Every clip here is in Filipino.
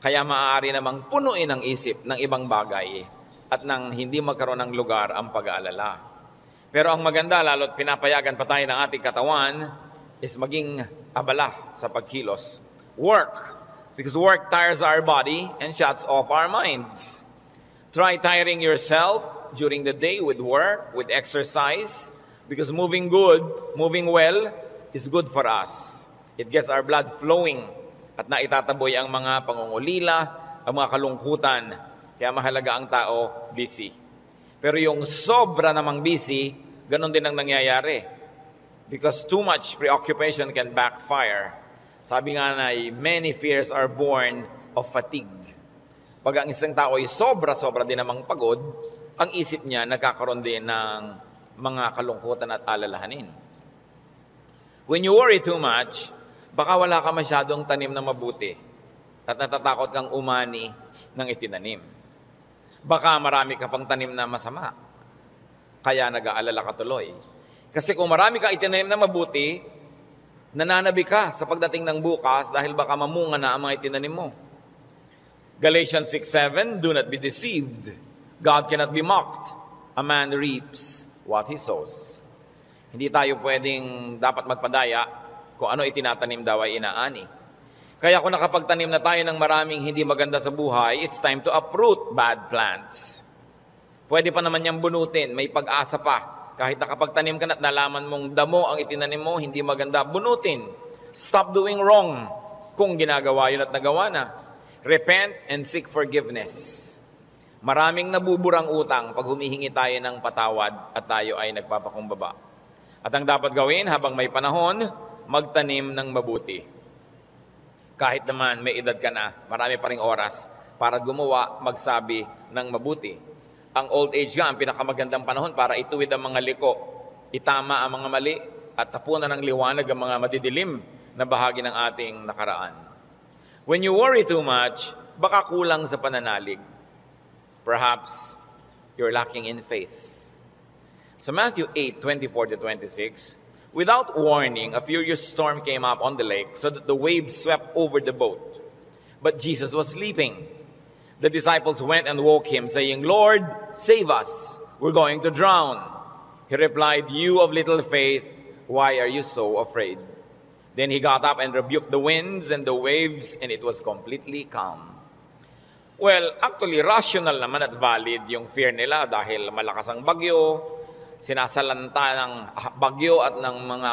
Kaya maaari namang punuin ang isip ng ibang bagay at nang hindi magkaroon ng lugar ang pag-aalala. Pero ang maganda, lalo't pinapayagan pa tayo ng ating katawan, is maging abala sa pagkilos. Work, because work tires our body and shuts off our minds. Try tiring yourself during the day with work, with exercise, because moving well, is good for us. It gets our blood flowing at naitataboy ang mga pangungulila, ang mga kalungkutan. Kaya mahalaga ang tao busy. Pero yung sobra namang busy, ganun din ang nangyayari. Because too much preoccupation can backfire. Sabi nga na, many fears are born of fatigue. Pag ang isang tao ay sobra-sobra din namang pagod, ang isip niya nagkakaroon din ng mga kalungkutan at alalahanin. When you worry too much, baka wala ka masyadong tanim na mabuti at natatakot kang umani ng itinanim. Baka marami ka pang tanim na masama, kaya nag-aalala ka tuloy. Kasi kung marami ka itinanim na mabuti, nananabi ka sa pagdating ng bukas dahil baka mamunga na ang mga itinanim mo. Galatians 6:7, do not be deceived. God cannot be mocked. A man reaps what he sows. Hindi tayo pwedeng dapat magpadaya kung ano itinatanim daw ay inaani. Kaya kung nakapagtanim na tayo ng maraming hindi maganda sa buhay, it's time to uproot bad plants. Pwede pa naman niyang bunutin, may pag-asa pa. Kahit nakapagtanim ka na at nalaman mong damo ang itinanim mo, hindi maganda, bunutin. Stop doing wrong kung ginagawa yun at nagawa na. Repent and seek forgiveness. Maraming nabuburang utang pag humihingi tayo ng patawad at tayo ay nagpapakumbaba. At ang dapat gawin habang may panahon, magtanim ng mabuti. Kahit naman may edad ka na, marami pa ring oras para gumawa, magsabi ng mabuti. Ang old age nga, ang pinakamagandang panahon para ituwid ang mga liko, itama ang mga mali, at tapunan ng liwanag ang mga madidilim na bahagi ng ating nakaraan. When you worry too much, baka kulang sa pananalig. Perhaps you're lacking in faith. Sa Matthew 8:24-26, without warning, a furious storm came up on the lake so that the waves swept over the boat. But Jesus was sleeping. The disciples went and woke him, saying, Lord, save us. We're going to drown. He replied, you of little faith, why are you so afraid? Then he got up and rebuked the winds and the waves, and it was completely calm. Well, actually, rational naman at valid yung fear nila dahil malakas ang bagyo, sinasalanta ng bagyo at ng mga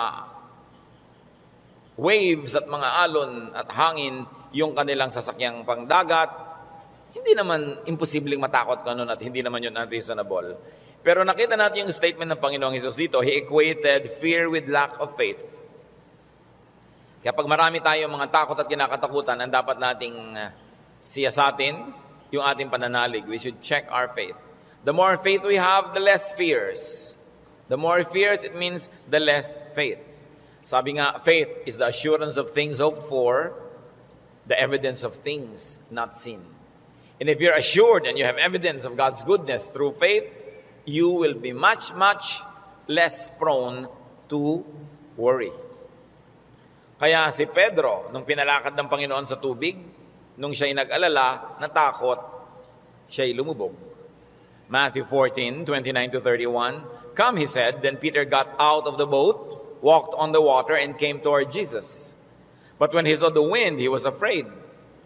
waves at mga alon at hangin yung kanilang sasakyang pangdagat. Hindi naman imposibleng matakot ka nun at hindi naman yun unreasonable. Pero nakita natin yung statement ng Panginoong Hesus dito. He equated fear with lack of faith. Kaya pag marami tayong mga takot at kinakatakutan, ang dapat nating siyasatin yung ating pananalig. We should check our faith. The more faith we have, the less fears. The more fears, it means the less faith. Sabi nga, faith is the assurance of things hoped for, the evidence of things not seen. And if you're assured and you have evidence of God's goodness through faith, you will be much, much less prone to worry. Kaya si Pedro, nung pinalakad ng Panginoon sa tubig, nung siya'y nag-alala, natakot, siya'y lumubog. Matthew 14:29-31, come, he said. Then Peter got out of the boat, walked on the water, and came toward Jesus. But when he saw the wind, he was afraid,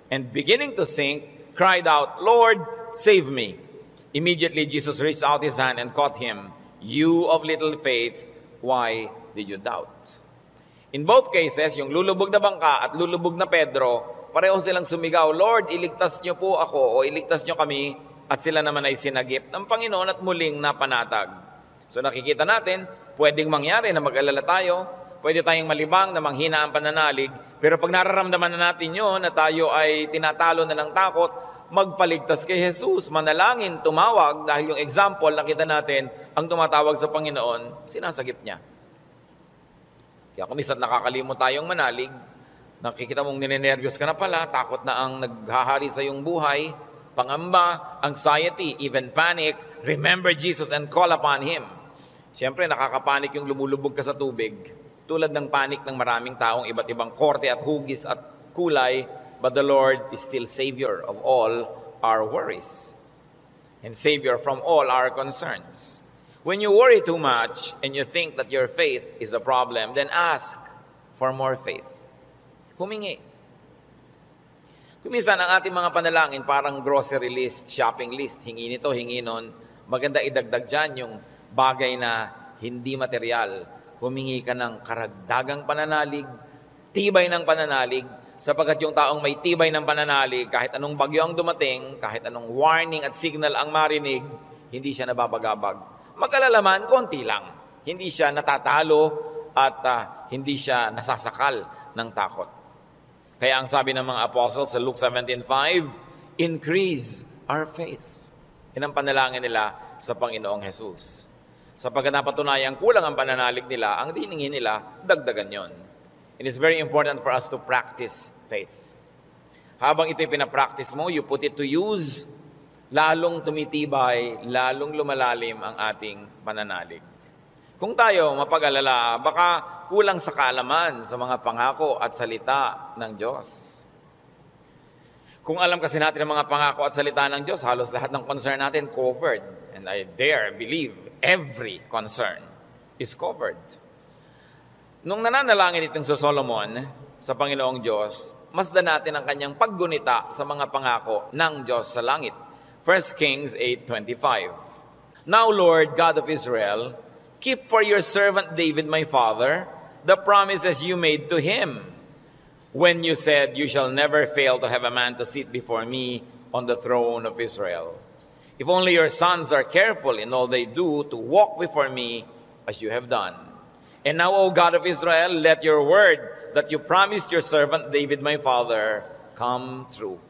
and beginning to sink, cried out, Lord, save me. Immediately Jesus reached out his hand and caught him. You of little faith, why did you doubt? In both cases, yung lulubog na bangka at lulubog na Pedro, pareho silang sumigaw, Lord, iligtas niyo po ako o iligtas niyo kami, at sila naman ay sinagip ng Panginoon at muling napanatag. So nakikita natin, pwedeng mangyari na mag-alala tayo, pwede tayong malibang na manghina ang pananalig, pero pag nararamdaman na natin yun, na tayo ay tinatalo na ng takot, magpaligtas kay Jesus, manalangin, tumawag, dahil yung example, nakita natin, ang tumatawag sa Panginoon, sinasagip niya. Kaya kung minsan nakakalimot tayong manalig, nakikita mong ninenervyos ka na pala, takot na ang naghahari sa iyong buhay, pangamba, anxiety, even panic, remember Jesus and call upon Him. Siyempre, nakakapanik yung lumulubog ka sa tubig. Tulad ng panik ng maraming taong iba't ibang korte at hugis at kulay, but the Lord is still Savior of all our worries and Savior from all our concerns. When you worry too much and you think that your faith is a problem, then ask for more faith. Humingi. Kuminsan ang ating mga panalangin parang grocery list, shopping list, hingi nito, hingi nun. Maganda idagdag dyan yung bagay na hindi material. Humingi ka ng karagdagang pananalig, tibay ng pananalig, sapagkat yung taong may tibay ng pananalig, kahit anong bagyo ang dumating, kahit anong warning at signal ang marinig, hindi siya nababagabag. Mag-alala man, konti lang. Hindi siya natatalo at hindi siya nasasakal ng takot. Kaya ang sabi ng mga apostles sa Luke 17:5, increase our faith. Yan ang panalangin nila sa Panginoong Jesus. Sapagkat napatunayang kulang ang pananalig nila, ang diningin nila, dagdagan yon. It is very important for us to practice faith. Habang ito'y pinapractice mo, you put it to use, lalong tumitibay, lalong lumalalim ang ating pananalig. Kung tayo mapag-alala, baka kulang sa kaalaman sa mga pangako at salita ng Diyos. Kung alam kasi natin ang mga pangako at salita ng Diyos, halos lahat ng concern natin covered. And I dare believe every concern is covered. Nung nananalangin itong sa Solomon, sa Panginoong Diyos, masdan natin ang kanyang paggunita sa mga pangako ng Diyos sa langit. 1 Kings 8:25. Now, Lord, God of Israel, keep for your servant David, my father, the promises you made to him when you said, you shall never fail to have a man to sit before me on the throne of Israel. If only your sons are careful in all they do to walk before me as you have done. And now, O God of Israel, let your word that you promised your servant David, my father, come true.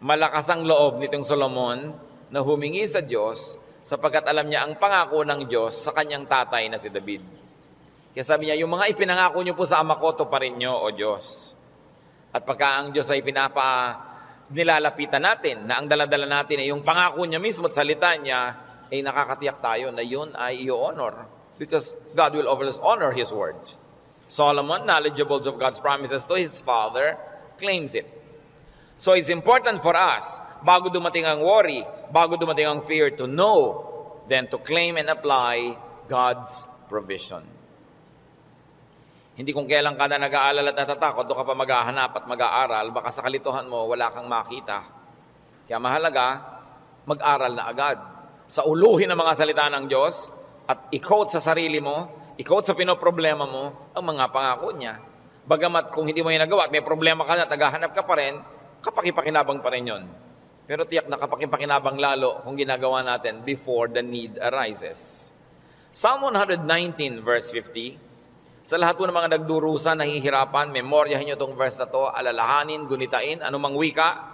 Malakas ang loob nitong Solomon na humingi sa Diyos sapagkat alam niya ang pangako ng Diyos sa kanyang tatay na si David. Kaya sabi niya, yung mga ipinangako niyo po sa ama ko, tuparin niyo, O Diyos. At pagka ang Diyos ay nilalapitan natin, na ang daladala natin ay yung pangako niya mismo at salita niya, ay nakakatiyak tayo na yun ay i-honor. Because God will always honor His word. Solomon, knowledgeable of God's promises to his father, claims it. So it's important for us, bago dumating ang worry, bago dumating ang fear, to know, then to claim and apply God's provision. Hindi kung kailan ka na nag-aalala at natatakot, doon ka pa maghahanap at mag-aaral, baka sa kalituhan mo, wala kang makita. Kaya mahalaga, mag-aral na agad. Sa uluhin ng mga salita ng Diyos, at i-quote sa sarili mo, i-quote sa pinoproblema mo, ang mga pangako niya. Bagamat kung hindi mo yung nagawa at may problema ka na, naghahanap ka pa rin, kapakipakinabang pa rin yun. Pero tiyak na kapakipakinabang lalo kung ginagawa natin before the need arises. Psalm 119 verse 50, sa lahat po ng mga nagdurusa, nahihirapan, memoryahin nyo itong verse na to, alalahanin, gunitain, anumang wika.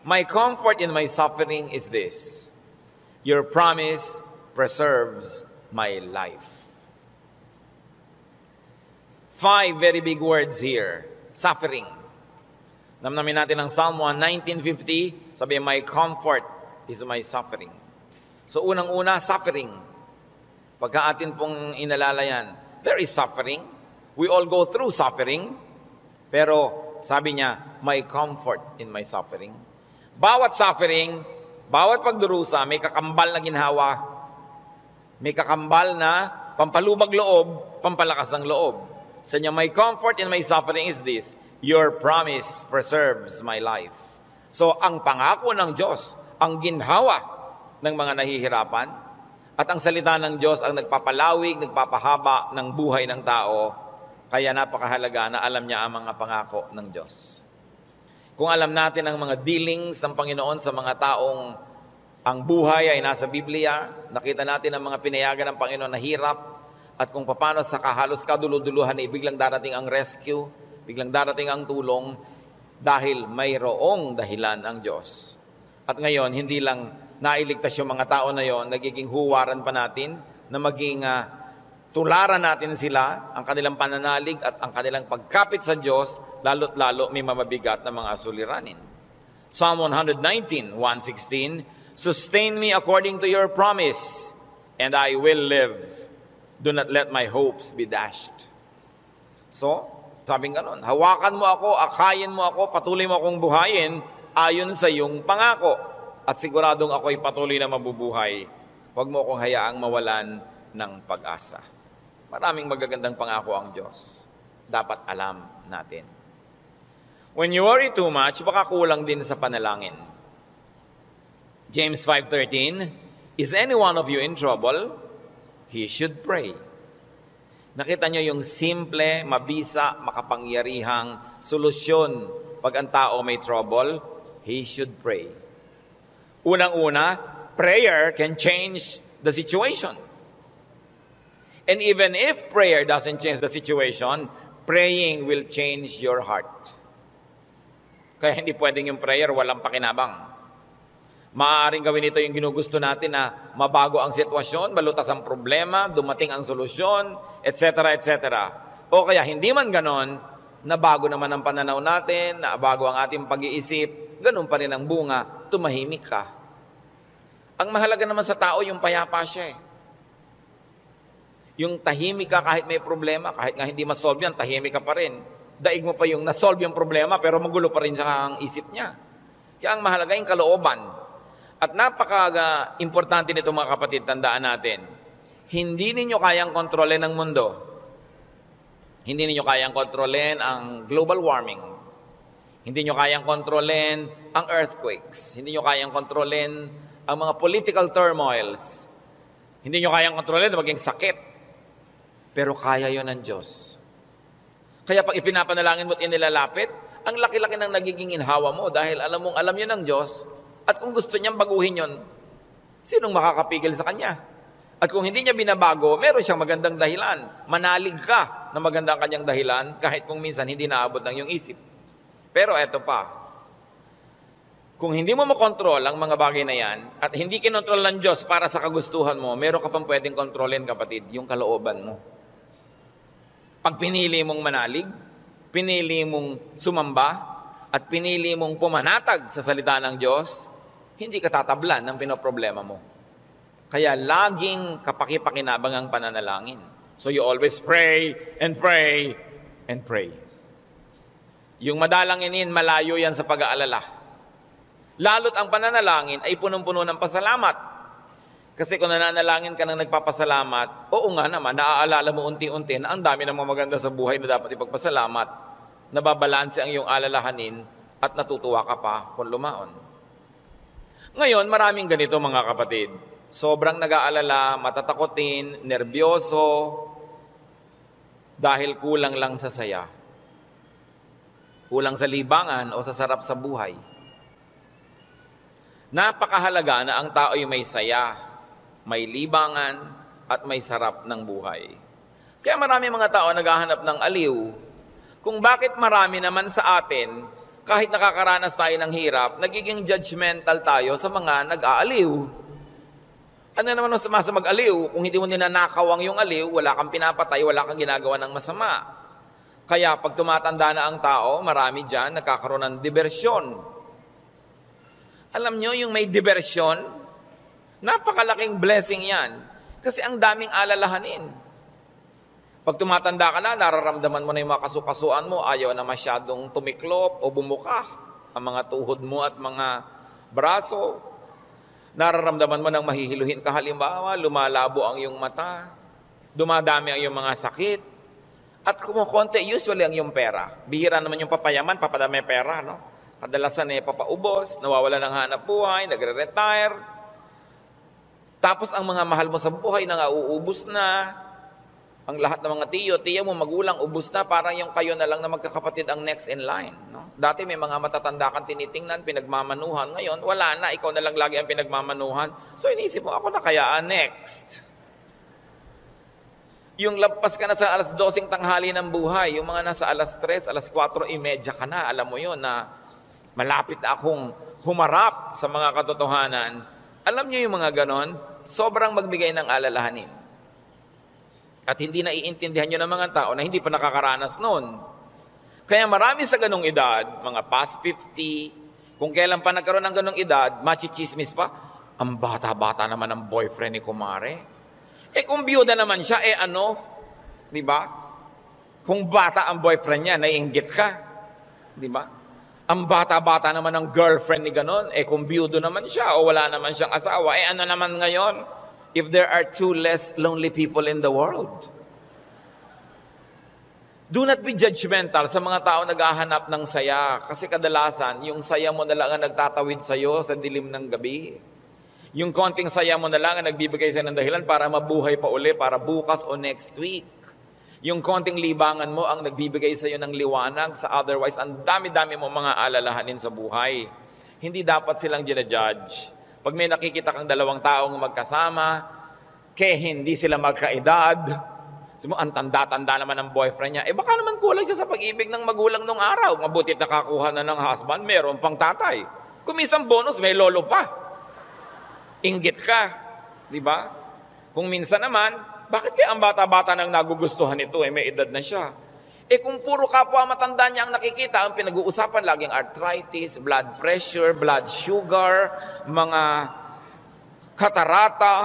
My comfort in my suffering is this, your promise preserves my life. 5 very big words here. Suffering. Namnamin natin ang Psalm 19:50, sabi, my comfort is my suffering. So unang-una, suffering. Pagka atin pong inalala yan, there is suffering. We all go through suffering. Pero sabi niya, my comfort in my suffering. Bawat suffering, bawat pagdurusa, may kakambal na ginhawa. May kakambal na pampalubag loob, pampalakas ng loob. Sa niya, my comfort in my suffering is this, your promise preserves my life. So, ang pangako ng Diyos, ang ginhawa ng mga nahihirapan, at ang salita ng Diyos ang nagpapalawig, nagpapahaba ng buhay ng tao, kaya napakahalaga na alam niya ang mga pangako ng Diyos. Kung alam natin ang mga dealings ng Panginoon sa mga taong ang buhay ay nasa Biblia, nakita natin ang mga pinayagan ng Panginoon na hirap, at kung paano sa kahalos kaduluduluhan ay biglang darating ang rescue, biglang darating ang tulong, dahil mayroong dahilan ang Diyos. At ngayon, hindi lang nailigtas yung mga tao na yon, nagiging huwaran pa natin, na maging tularan natin sila, ang kanilang pananalig at ang kanilang pagkapit sa Diyos, lalo't lalo may mabibigat na mga suliranin. Psalm 119, 116, sustain me according to your promise, and I will live. Do not let my hopes be dashed. So, Sabing ganon, hawakan mo ako, akayin mo ako, patuloy mo akong buhayin ayon sa iyong pangako. At siguradong ako'y patuloy na mabubuhay. Huwag mo akong hayaang mawalan ng pag-asa. Maraming magagandang pangako ang Diyos. Dapat alam natin. When you worry too much, baka kulang din sa panalangin. James 5:13, is any one of you in trouble? He should pray. Nakita nyo yung simple, mabisa, makapangyarihang solusyon pag ang tao may trouble? He should pray. Unang-una, prayer can change the situation. And even if prayer doesn't change the situation, praying will change your heart. Kaya hindi pwedeng yung prayer walang pakinabang. Maaaring gawin ito yung ginugusto natin na mabago ang sitwasyon, balutas ang problema, dumating ang solusyon, etc., etc. O kaya hindi man ganon, nabago naman ang pananaw natin, nabago ang ating pag-iisip, ganon pa rin ang bunga, tumahimik ka. Ang mahalaga naman sa tao, yung payapa siya. Yung tahimik ka kahit may problema, kahit nga hindi masolve yan, tahimik ka pa rin. Daig mo pa yung nasolve yung problema, pero magulo pa rin sa ang isip niya. Kaya ang mahalaga yung kalooban. At napaka-importante nito mga kapatid, tandaan natin, hindi ninyo kayang kontrolin ang mundo. Hindi ninyo kayang kontrolin ang global warming. Hindi nyo kayang kontrolin ang earthquakes. Hindi nyo kayang kontrolin ang mga political turmoils. Hindi nyo kayang kontrolin na maging sakit. Pero kaya yon ng Diyos. Kaya pag ipinapanalangin mo at inilalapit, ang laki-laki ng nagiging inhawa mo dahil alam mong alam yun ng Diyos. At kung gusto niyang baguhin yon, sinong makakapigil sa Kanya? At kung hindi niya binabago, meron siyang magandang dahilan. Manalig ka na magandang kanyang dahilan kahit kung minsan hindi naabot ng iyong isip. Pero eto pa, kung hindi mo makontrol ang mga bagay na yan at hindi kinontrol ng Diyos para sa kagustuhan mo, meron ka pang pwedeng kontrolin, kapatid, yung kalooban mo. Pag pinili mong manalig, pinili mong sumamba, at pinili mong pumanatag sa salita ng Diyos, hindi ka tatablan ng pinoproblema mo. Kaya laging kapaki-pakinabang ang pananalangin. So you always pray and pray and pray. Yung madalanginin, malayo yan sa pag-aalala. Lalo't ang pananalangin ay punong-puno ng pasalamat. Kasi kung nananalangin ka ng nagpapasalamat, oo nga naman, naaalala mo unti-unti na ang dami ng mga maganda sa buhay na dapat ipagpasalamat, nababalanse ang iyong alalahanin at natutuwa ka pa kung lumaon. Ngayon, maraming ganito mga kapatid. Sobrang nag-aalala, matatakotin, nerbyoso, dahil kulang lang sa saya. Kulang sa libangan o sa sarap sa buhay. Napakahalaga na ang tao ay may saya, may libangan, at may sarap ng buhay. Kaya marami mga tao naghahanap ng aliw. Kung bakit marami naman sa atin, kahit nakakaranas tayo ng hirap, nagiging judgmental tayo sa mga nag-aaliw. Ano naman masama sa mag-aliw? Kung hindi mo ninanakaw ang iyong aliw, wala kang pinapatay, wala kang ginagawa ng masama. Kaya pag tumatanda na ang tao, marami dyan nagkakaroon ng diversyon. Alam nyo, yung may diversyon, napakalaking blessing yan. Kasi ang daming alalahanin. Pag tumatanda ka na, nararamdaman mo na yung mga kasukasuan mo, ayaw na masyadong tumiklop o bumuka ang mga tuhod mo at mga braso. Nararamdaman mo nang mahihiluhin ka, halimbawa, lumalabo ang iyong mata, dumadami ang iyong mga sakit, at kumukonti, usually ang iyong pera. Bihira naman yung papayaman, papadami pera, no? Kadalasan ay papaubos, nawawala ng hanap buhay, nagre-retire. Tapos ang mga mahal mo sa buhay na uubos na. Ang lahat ng mga tiyo mo, magulang, ubos na. Parang yung kayo na lang na magkakapatid ang next in line. No? Dati may mga matatanda kang tinitingnan, pinagmamanuhan. Ngayon, wala na. Ikaw na lang lagi ang pinagmamanuhan. So iniisip mo, ako na kaya next. Yung lampas ka na sa alas 12 tanghali ng buhay, yung mga nasa alas 3, alas 4:30 ka na, alam mo yun na malapit akong humarap sa mga katotohanan. Alam niyo yung mga ganon, sobrang magbigay ng alalahanin. At hindi na iintindihan nyo ng mga tao na hindi pa nakakaranas noon. Kaya marami sa ganong edad, mga past 50, kung kailan pa nagkaroon ng ganong edad, machichismis pa, ang bata-bata naman ang boyfriend ni kumare. Kung biyuda naman siya, ano? Di ba? Kung bata ang boyfriend niya, naiinggit ka. Di ba? Ang bata-bata naman ng girlfriend ni ganon, kung biyudo naman siya o wala naman siyang asawa, ano naman ngayon? If there are 2 less lonely people in the world. Do not be judgmental sa mga tao naghahanap ng saya. Kasi kadalasan, yung saya mo na lang ang nagtatawid sa'yo sa dilim ng gabi. Yung konting saya mo na lang ang nagbibigay sa'yo ng dahilan para mabuhay pa uli, para bukas o next week. Yung konting libangan mo ang nagbibigay sa'yo ng liwanag sa otherwise, ang dami-dami mo mga alalahanin sa buhay. Hindi dapat silang ginajudge. Pag may nakikita kang 2 taong magkasama, hindi sila magkaedad, ang tanda-tanda naman ng boyfriend niya, baka naman kulang siya sa pag-ibig ng magulang nung araw. Mabutit nakakuha na ng husband, meron pang tatay. Kung minsan bonus, may lolo pa. Inggit ka, di ba? Kung minsan naman, bakit kaya ang bata-bata nang nagugustuhan ito, may edad na siya? Kung puro kapwa matanda niya ang nakikita, ang pinag-uusapan laging arthritis, blood pressure, blood sugar, mga katarata,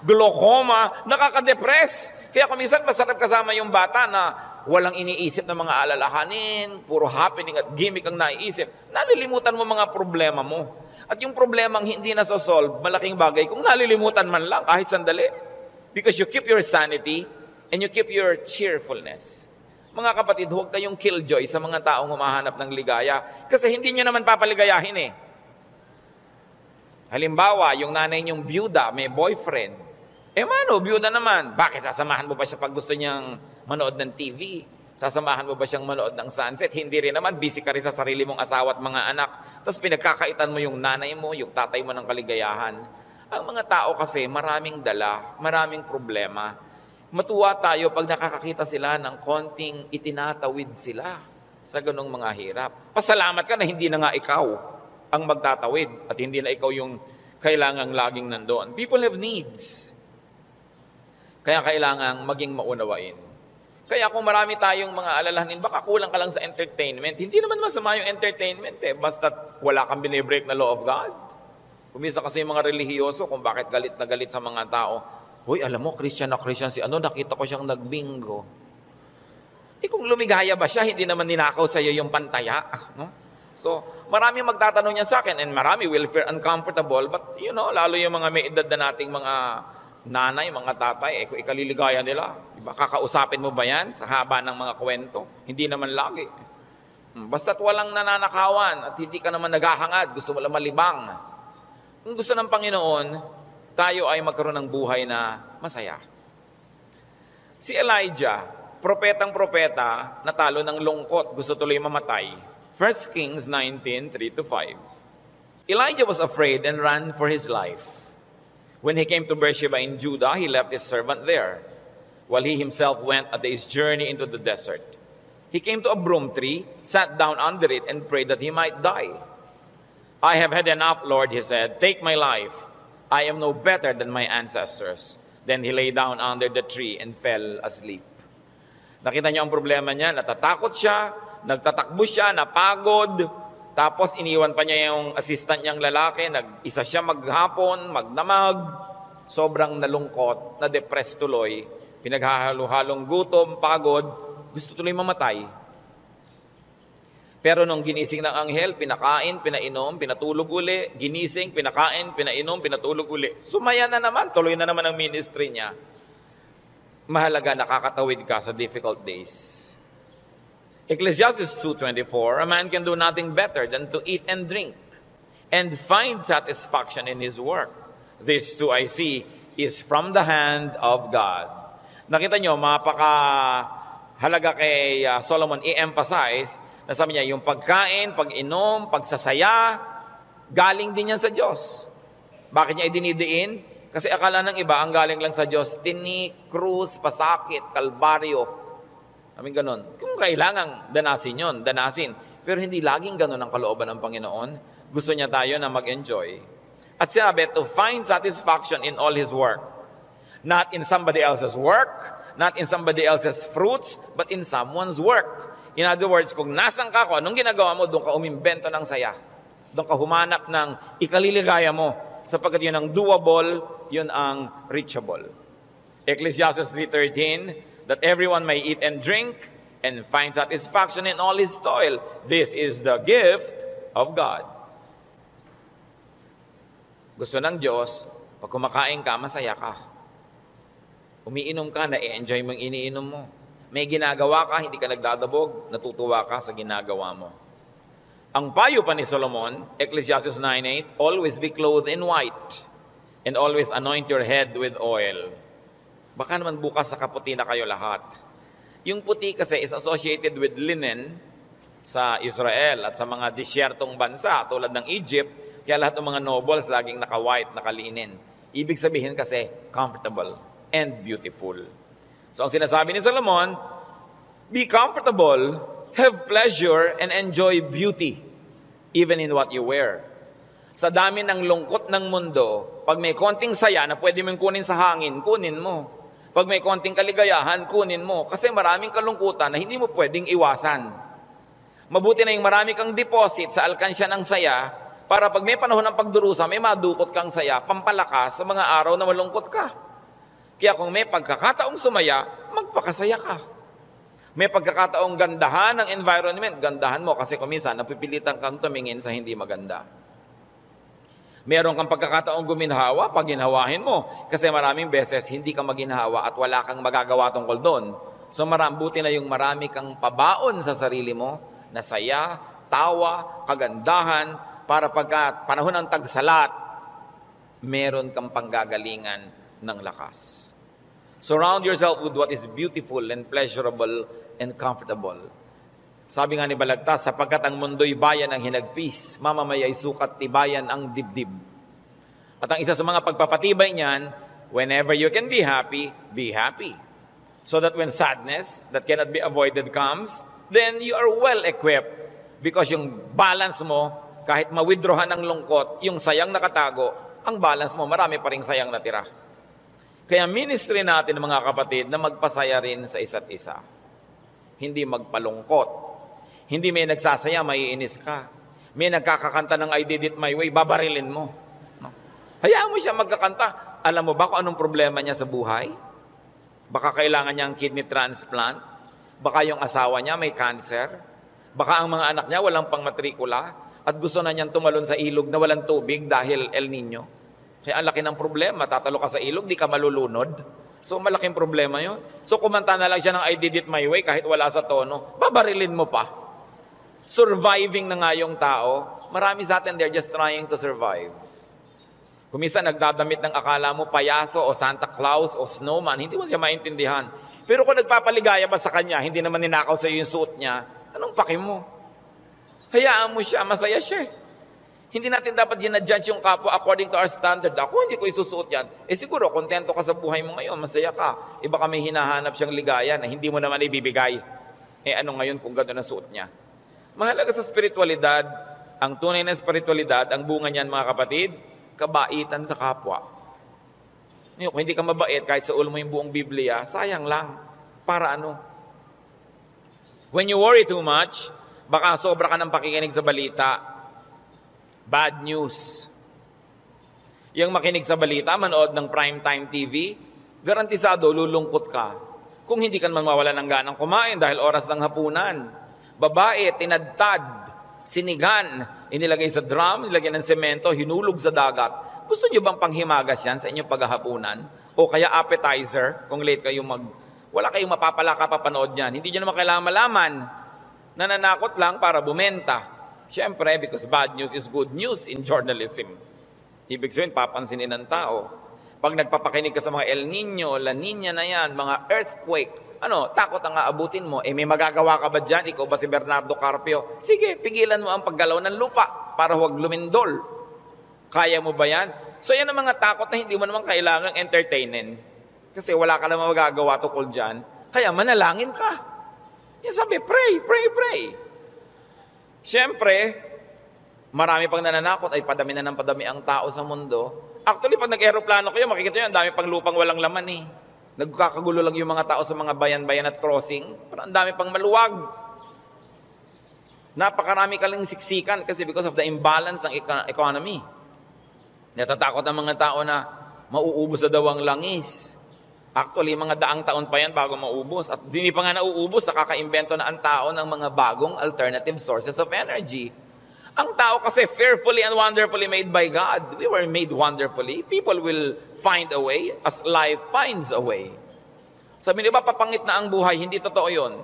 glaucoma, nakaka-depress. Kaya kung minsan masarap kasama yung bata na walang iniisip ng mga alalahanin, puro happening at gimmick ang naiisip, nalilimutan mo mga problema mo. At yung problemang hindi nasosolve, malaking bagay kung nalilimutan man lang kahit sandali. Because you keep your sanity and you keep your cheerfulness. Mga kapatid, huwag kayong killjoy sa mga taong humahanap ng ligaya kasi hindi nyo naman papaligayahin Halimbawa, yung nanay niyong byuda, may boyfriend. Mano, byuda naman. Bakit sasamahan mo ba siya pag gusto niyang manood ng TV? Sasamahan mo ba siyang manood ng sunset? Hindi rin naman, busy ka rin sa sarili mong asawa at mga anak. Tapos pinagkakaitan mo yung nanay mo, yung tatay mo ng kaligayahan. Ang mga tao kasi maraming dala, maraming problema. Matuwa tayo pag nakakakita sila ng konting itinatawid sila sa ganong mga hirap. Pasalamat ka na hindi na nga ikaw ang magtatawid at hindi na ikaw yung kailangang laging nandoon. People have needs. Kaya kailangang maging maunawain. Kaya kung marami tayong mga alalahanin, baka kulang ka lang sa entertainment. Hindi naman masama yung entertainment basta wala kang binibreak na law of God. Kumisa kasi yung mga relihiyoso kung bakit galit na galit sa mga tao. Hoy, alam mo, Christian na Christian si nakita ko siyang nagbingo. Kung lumigaya ba siya, hindi naman ninakaw sa iyo yung pantaya. No? So, marami magtatanong niya sa akin and marami will feel uncomfortable but lalo yung mga may edad na nating mga nanay, mga tatay, kung ikaliligaya nila, diba? Kakausapin mo ba yan sa haba ng mga kwento? Hindi naman lagi. Basta't walang nananakawan at hindi ka naman naghahangad, gusto mo lang malibang. Kung gusto ng Panginoon, tayo ay magkaroon ng buhay na masaya. Si Elijah, propetang-propeta, natalo ng lungkot, gusto tuloy mamatay. 1 Kings 19:3-5. Elijah was afraid and ran for his life. When he came to Beersheba in Judah, he left his servant there, while he himself went at his journey into the desert. He came to a broom tree, sat down under it, and prayed that he might die. I have had enough, Lord, he said. Take my life. I am no better than my ancestors. Then he lay down under the tree and fell asleep. Nakita niyo ang problema niya, natatakot siya, nagtatakbo siya, napagod, tapos iniwan pa niya yung assistant niyang lalaki, nag-isa siya maghapon, magdamag, sobrang nalungkot, na-depress tuloy, pinaghahalo-halong gutom, pagod, gusto tuloy mamatay. Pero nung ginising ng anghel, pinakain, pinainom, pinatulog uli, ginising, pinakain, pinainom, pinatulog uli. Sumaya na naman, tuloy na naman ang ministry niya. Mahalaga nakakatawid ka sa difficult days. Ecclesiastes 2:24, a man can do nothing better than to eat and drink and find satisfaction in his work. This too I see is from the hand of God. Nakita nyo, mapaka-halaga kay Solomon i-emphasize na sabi niya, yung pagkain, pag-inom, pagsasaya, galing din yan sa Diyos. Bakit niya idinidiin? Kasi akala ng iba, ang galing lang sa Diyos, tinik, krus, pasakit, kalbaryo. Kaming ganon. Kung kailangan danasin yon, danasin. Pero hindi laging ganon ang kalooban ng Panginoon. Gusto niya tayo na mag-enjoy. At sinabi, to find satisfaction in all His work. Not in somebody else's work, not in somebody else's fruits, but in someone's work. In other words, kung nasan ka, kung anong ginagawa mo, doon ka umimbento ng saya. Doon ka humanap ng ikaliligaya mo. Sapagkat yun ang doable, yun ang reachable. Ecclesiastes 3:13, that everyone may eat and drink, and find satisfaction in all his toil. This is the gift of God. Gusto ng Diyos, pag kumakain ka, masaya ka. Umiinom ka, na-enjoy mo yung iniinom mo. May ginagawa ka, hindi ka nagdadabog, natutuwa ka sa ginagawa mo. Ang payo pa ni Solomon, Ecclesiastes 9:8, always be clothed in white and always anoint your head with oil. Baka naman bukas sa kaputi na kayo lahat. Yung puti kasi is associated with linen sa Israel at sa mga disyertong bansa tulad ng Egypt, kaya lahat ng mga nobles laging naka-white, nakalinen. Ibig sabihin kasi comfortable and beautiful. So ang sinasabi ni Solomon, be comfortable, have pleasure, and enjoy beauty, even in what you wear. Sa dami ng lungkot ng mundo, pag may konting saya na pwede mong kunin sa hangin, kunin mo. Pag may konting kaligayahan, kunin mo. Kasi maraming kalungkutan na hindi mo pwedeng iwasan. Mabuti na yung marami kang deposit sa alkansya ng saya, para pag may panahon ng pagdurusa, may madukot kang saya, pampalakas sa mga araw na malungkot ka. Kaya kung may pagkakataong sumaya, magpakasaya ka. May pagkakataong gandahan ng environment, gandahan mo kasi kung minsan napipilitan kang tumingin sa hindi maganda. Meron kang pagkakataong guminhawa, pag ginhawahin mo. Kasi maraming beses hindi ka maginhawa at wala kang magagawa tungkol doon. So buti na yung marami kang pabaon sa sarili mo na saya, tawa, kagandahan, para pagka panahon ng tagsalat, meron kang panggagalingan ng lakas. Surround yourself with what is beautiful and pleasurable and comfortable. Sabi nga ni Balagtas, sapagkat ang mundo'y bayan ng hinagpis, mamamaya'y sukat tibayan ang dibdib. At ang isa sa mga pagpapatibay niyan, whenever you can be happy, be happy. So that when sadness that cannot be avoided comes, then you are well equipped. Because yung balance mo, kahit ma-withdrawhan ng lungkot, yung sayang nakatago, ang balance mo, marami pa ring sayang natira. Kaya ministry natin, mga kapatid, na magpasaya rin sa isa't isa. Hindi magpalungkot. Hindi may nagsasaya, maiinis ka. May nagkakakanta ng I did it my way, babarilin mo. No? Hayaan mo siya magkakanta. Alam mo ba kung anong problema niya sa buhay? Baka kailangan niya ang kidney transplant. Baka yung asawa niya may cancer. Baka ang mga anak niya walang pangmatrikula. At gusto na niyang tumalon sa ilog na walang tubig dahil El Nino. Kaya ang laki ng problema, tatalo ka sa ilog, di ka malulunod. So malaking problema yun. So kumanta na lang siya ng I did it my way kahit wala sa tono, babarilin mo pa. Surviving na nga yung tao. Marami sa atin, they're just trying to survive. Kung minsan nagdadamit ng akala mo payaso o Santa Claus o snowman, hindi mo siya maintindihan. Pero kung nagpapaligaya ba sa kanya, hindi naman ninakaw sa iyo yung suot niya, anong paki mo? Hayaan mo siya, masaya siya. Hindi natin dapat ginadjudge yung kapwa according to our standard. Ako, hindi ko isusuot yan. Siguro, kontento ka sa buhay mo ngayon, masaya ka. Iba kami hinahanap siyang ligaya na hindi mo naman ibibigay. Ano ngayon kung gano'n ang suot niya? Mahalaga sa spiritualidad, ang tunay na spiritualidad, ang bunga niyan, mga kapatid, kabaitan sa kapwa. Kung hindi ka mabait, kahit sa ulo mo yung buong Biblia, sayang lang. Para ano? When you worry too much, baka sobra ka ng pakikinig sa balita. Bad news. Yung makinig sa balita, manood ng primetime TV, garantisado, lulungkot ka. Kung hindi ka naman mawala ng ganang kumain dahil oras ng hapunan. Babae, tinadtad, sinigan, inilagay sa drum, nilagyan ng semento, hinulog sa dagat. Gusto nyo bang panghimagas yan sa inyong paghahapunan? O kaya appetizer, kung late kayo wala kayong mapapala kapapanood yan. Hindi nyo naman kailangan malaman. Nananakot lang para bumenta. Siyempre, because bad news is good news in journalism. Ibig sabihin, papansinin ng tao. Pag nagpapakinig ka sa mga El Nino, La Nina na yan, mga earthquake, takot ang aabutin mo. May magagawa ka ba dyan? Ikaw ba si Bernardo Carpio? Sige, pigilan mo ang paggalaw ng lupa para huwag lumindol. Kaya mo ba yan? So yan ang mga takot na hindi mo naman kailangang entertainin. Kasi wala ka naman magagawa tukol dyan. Kaya manalangin ka. Yan sabi, pray, pray, pray. Siyempre, marami pang nananakot ay padami na ng padami ang tao sa mundo. Actually, pag nag-aeroplano kayo, makikita nyo, ang dami pang lupang walang laman eh. Nagkakagulo lang yung mga tao sa mga bayan-bayan at crossing. Pero ang dami pang maluwag. Napakarami ka lang siksikan kasi because of the imbalance ng economy. Natatakot ang mga tao na mauubos na daw ang langis. Actually, mga daang taon pa yan bago maubos. At hindi pa nga nauubos sa kakaimbento na ang tao ng mga bagong alternative sources of energy. Ang tao kasi fearfully and wonderfully made by God. We were made wonderfully. People will find a way as life finds a way. Sabi niyo ba, papangit na ang buhay? Hindi totoo yun.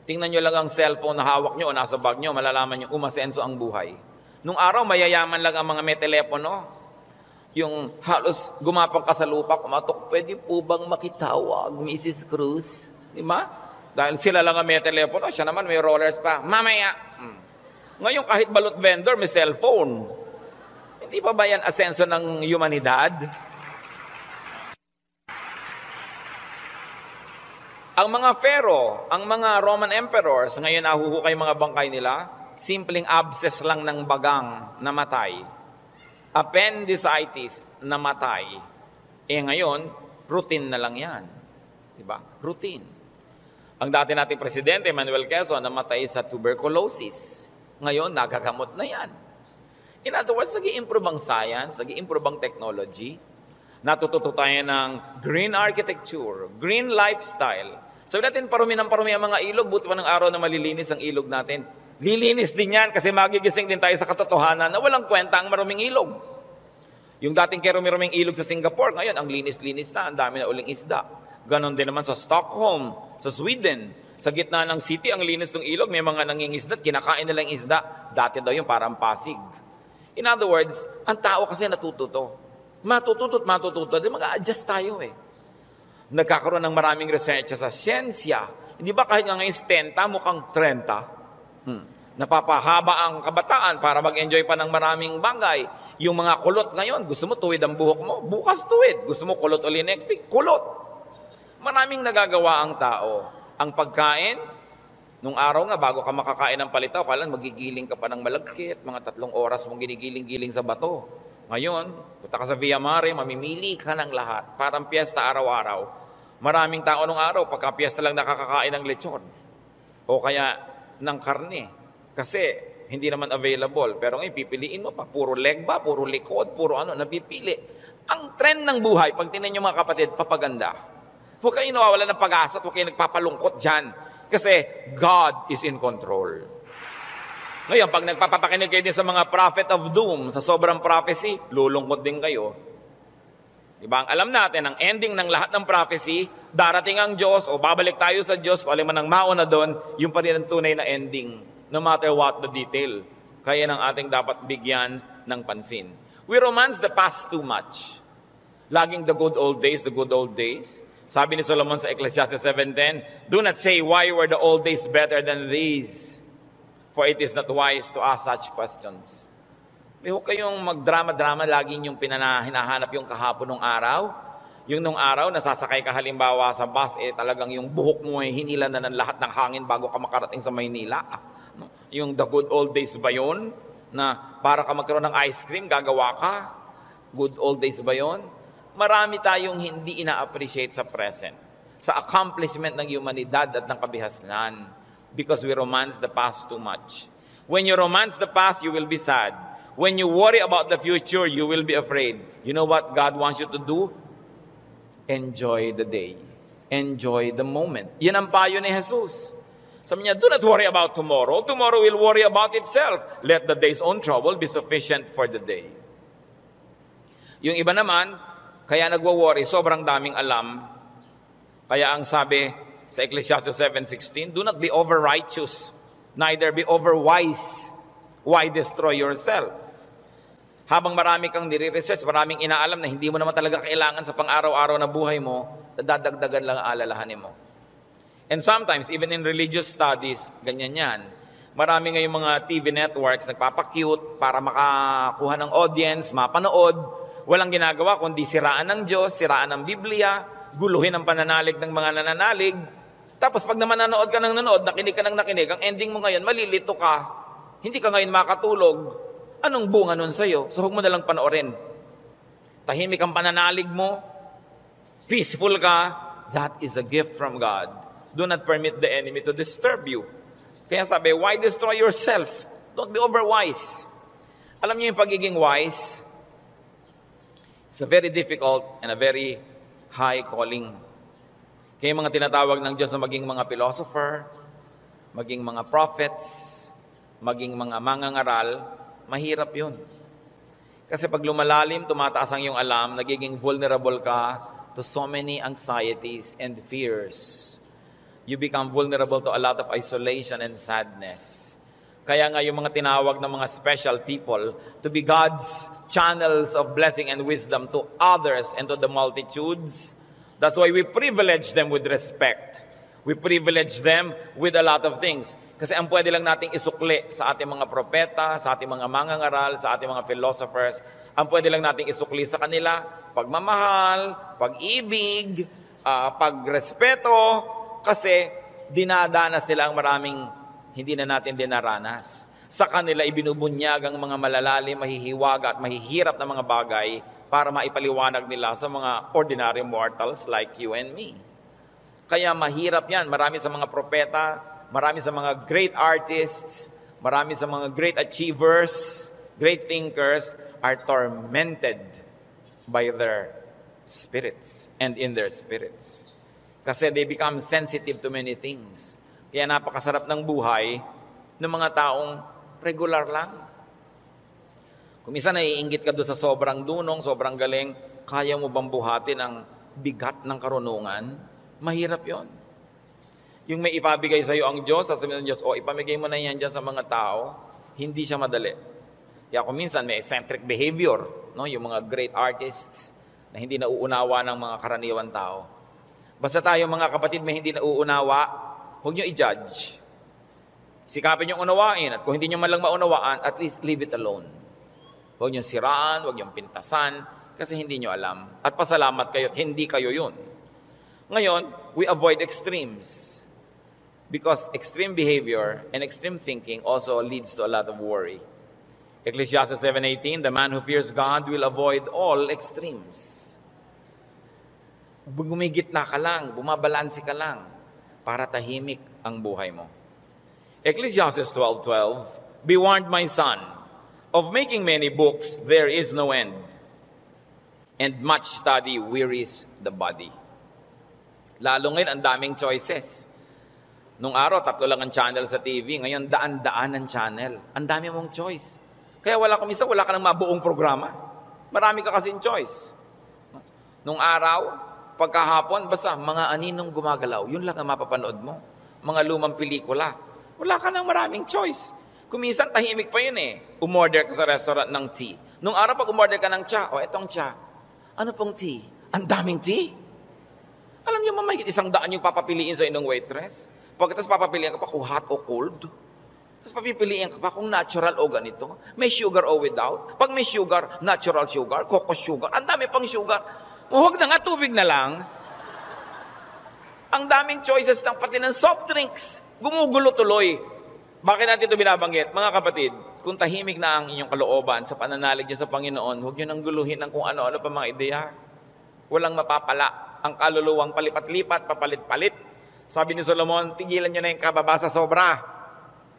Tingnan nyo lang ang cellphone na hawak nyo o nasa bag nyo, malalaman nyo, umasenso ang buhay. Nung araw, mayayaman lang ang mga may telepono. Yung halos gumapang ka sa lupa, kumatok, pwede po bang makitawag, Mrs. Cruz? Di ba? Dahil sila lang ang may telepono, siya naman may rollers pa. Mamaya! Ngayon, kahit balot vendor, may cellphone. Hindi pa ba yan asenso ng humanidad? Ang mga pharaoh, ang mga Roman emperors, ngayon nahuhukay mga bangkay nila, simpleng abscess lang ng bagang namatay. Appendicitis namatay. Ngayon, routine na lang yan. Diba? Routine. Ang dati nating presidente, Manuel Quezon, namatay sa tuberculosis. Ngayon, nagagamot na yan. In other words, nag-i-improve ang science, nag-i-improve ang technology, natututo tayo ng green architecture, green lifestyle. Sabi natin, parumi ang mga ilog, buti pa ng araw na malilinis ang ilog natin. Lilinis din yan kasi magigising din tayo sa katotohanan na walang kwenta ang maruming ilog. Yung dating kerumi-ruming ilog sa Singapore, ngayon ang linis-linis na, ang dami na uling isda. Ganon din naman sa Stockholm, sa Sweden. Sa gitna ng city, ang linis ng ilog, may mga nangingisda, kinakain nila yung isda. Dati daw yung parang Pasig. In other words, ang tao kasi natututo. Matututo, mag-a-adjust tayo eh. Nagkakaroon ng maraming research sa siyensya. Hindi ba kahit nga ngayon 10, mukhang 30? Napapahaba ang kabataan para mag-enjoy pa ng maraming bagay. Yung mga kulot ngayon, gusto mo tuwid ang buhok mo, bukas tuwid. Gusto mo kulot uli next week, kulot. Maraming nagagawa ang tao. Ang pagkain, nung araw nga, bago ka makakain ng palitaw, kailan magigiling ka pa ng malagkit, mga 3 oras mong ginigiling-giling sa bato. Ngayon, punta ka sa Via Mare, mamimili ka ng lahat. Parang piyesta araw-araw. Maraming tao nung araw, pagka piyesta lang nakakakain ng lechon. O kaya ng karne. Kasi hindi naman available. Pero ngayon, pipiliin mo pa. Puro leg ba, puro likod, puro napipili. Ang trend ng buhay, pag tinan nyo mga kapatid, papaganda. Huwag kayo nawawala ng pag-asa at huwag kayo nagpapalungkot dyan. Kasi God is in control. Ngayon, pag nagpapakinig kayo din sa mga prophet of doom, sa sobrang prophecy, lulungkot din kayo. Diba? Ang alam natin, ang ending ng lahat ng prophecy, darating ang Diyos o babalik tayo sa Diyos, kung alin man ang mauna doon, yung pa rin ang tunay na ending, no matter what the detail. Kaya ng ating dapat bigyan ng pansin. We romance the past too much. Laging the good old days, the good old days. Sabi ni Solomon sa Ecclesiastes 7:10, do not say, why were the old days better than these? For it is not wise to ask such questions. Huwag kayong magdrama-drama, laging yung hinahanap yung kahapon ng araw. Yung nung araw, nasasakay ka halimbawa sa bus, talagang yung buhok mo ay hinila na ng lahat ng hangin bago ka makarating sa Maynila. Yung the good old days ba yun? Na para ka magkaroon ng ice cream, gagawa ka? Good old days ba yun? Marami tayong hindi ina-appreciate sa present. Sa accomplishment ng humanidad at ng kabihasnan. Because we romance the past too much. When you romance the past, you will be sad. When you worry about the future, you will be afraid. You know what God wants you to do? Enjoy the day. Enjoy the moment. Yan ang payo ni Jesus. Sabi niya, do not worry about tomorrow. Tomorrow will worry about itself. Let the day's own trouble be sufficient for the day. Yung iba naman, kaya nagwo-worry, sobrang daming alam. Kaya ang sabi sa Ecclesiastes 7:16, do not be over-righteous, neither be over-wise. Why destroy yourself? Habang marami kang nire-research, maraming inaalam na hindi mo naman talaga kailangan sa pang-araw-araw na buhay mo, dadagdagan lang alalahanin mo. And sometimes, even in religious studies, ganyan yan. Marami ngayong mga TV networks nagpapakute para makakuha ng audience, mapanood. Walang ginagawa kundi siraan ng Diyos, siraan ng Biblia, guluhin ang pananalig ng mga nananalig. Tapos pag naman nanood ka ng nanood, nakinig ka ng nakinig, ang ending mo ngayon, malilito ka. Hindi ka ngayon makatulog. Anong bunga nun sa'yo? So huwag mo nalang panoorin. Tahimik ang pananalig mo. Peaceful ka. That is a gift from God. Do not permit the enemy to disturb you. Kaya sabi, why destroy yourself? Don't be overwise. Alam niyo yung pagiging wise? It's a very difficult and a very high calling. Kaya mga tinatawag ng Diyos na maging mga philosopher, maging mga prophets, maging mga mangangaral, mahirap yun. Kasi pag lumalalim, tumataas ang iyong alam, nagiging vulnerable ka to so many anxieties and fears. You become vulnerable to a lot of isolation and sadness. Kaya nga yung mga tinawag ng mga special people to be God's channels of blessing and wisdom to others and to the multitudes. That's why we privilege them with respect. We privilege them with a lot of things. Kasi ang pwede lang nating isukli sa ating mga propeta, sa ating mga mangangaral, sa ating mga philosophers, ang pwede lang nating isukli sa kanila, pagmamahal, pag-ibig, pagrespeto, kasi dinadanas nila ang maraming hindi na natin dinaranas. Sa kanila ibinubunyag ang mga malalalim, mahihiwaga at mahihirap na mga bagay para maipaliwanag nila sa mga ordinary mortals like you and me. Kaya mahirap yan. Marami sa mga propeta, marami sa mga great artists, marami sa mga great achievers, great thinkers are tormented by their spirits and in their spirits. Kasi they become sensitive to many things. Kaya napakasarap ng buhay ng mga taong regular lang. Kung minsan naiinggit ka doon sa sobrang dunong, sobrang galing, kaya mo bang buhatin ang bigat ng karunungan? Mahirap yon. Yung may ipabigay sa iyo ang Diyos, sasabihin ng Diyos, ipamigay mo na yan dyan sa mga tao, hindi siya madali. Kaya kung minsan may eccentric behavior, no? Yung mga great artists na hindi nauunawa ng mga karaniwan tao. Basta tayo mga kapatid may hindi nauunawa, huwag nyo i-judge. Sikapin nyo unawain, at kung hindi nyo man lang maunawaan, at least leave it alone. Huwag nyo siraan, huwag nyo pintasan, kasi hindi nyo alam. At pasalamat kayo, hindi kayo yun. Ngayon, we avoid extremes. Because extreme behavior and extreme thinking also leads to a lot of worry. Ecclesiastes 7:18, the man who fears God will avoid all extremes. Gumigitna ka lang, bumabalansi ka lang, para tahimik ang buhay mo. Ecclesiastes 12:12, be warned, my son, of making many books there is no end, and much study wearies the body. Lalo ngayon, ang daming choices. Nung araw, 3 lang ang channel sa TV. Ngayon, daan-daan ang channel. Ang dami mong choice. Kaya wala ka ng mabuong programa. Marami ka kasing choice. Nung araw, pagkahapon, basta mga aninong gumagalaw. Yun lang ang mapapanood mo. Mga lumang pelikula. Wala ka ng maraming choice. Kuminsan, tahimik pa yun eh. Umorder ka sa restaurant ng tea. Nung araw, pag umorder ka ng tsa, etong tsa. Ano pong tea? Ang daming tea. Alam niyo, mahigit 100 yung papapiliin sa inong waitress. Pagkatapos papapiliin ka pa kung hot o cold. Tapos papipiliin ka pa kung natural o ganito. May sugar o without. Pag may sugar, natural sugar, coco sugar. Ang dami pang sugar. Huwag na nga, tubig na lang. Ang daming choices ng pati ng soft drinks. Gumugulo tuloy. Bakit natin ito binabanggit? Mga kapatid, kung tahimik na ang inyong kalooban sa pananalig niyo sa Panginoon, huwag niyo nang guluhin ng kung ano-ano pa mga ideya. Walang mapapala. Ang kaluluwang palipat-lipat, papalit-palit. Sabi ni Solomon, tigilan niyo na yung kababasa sobra.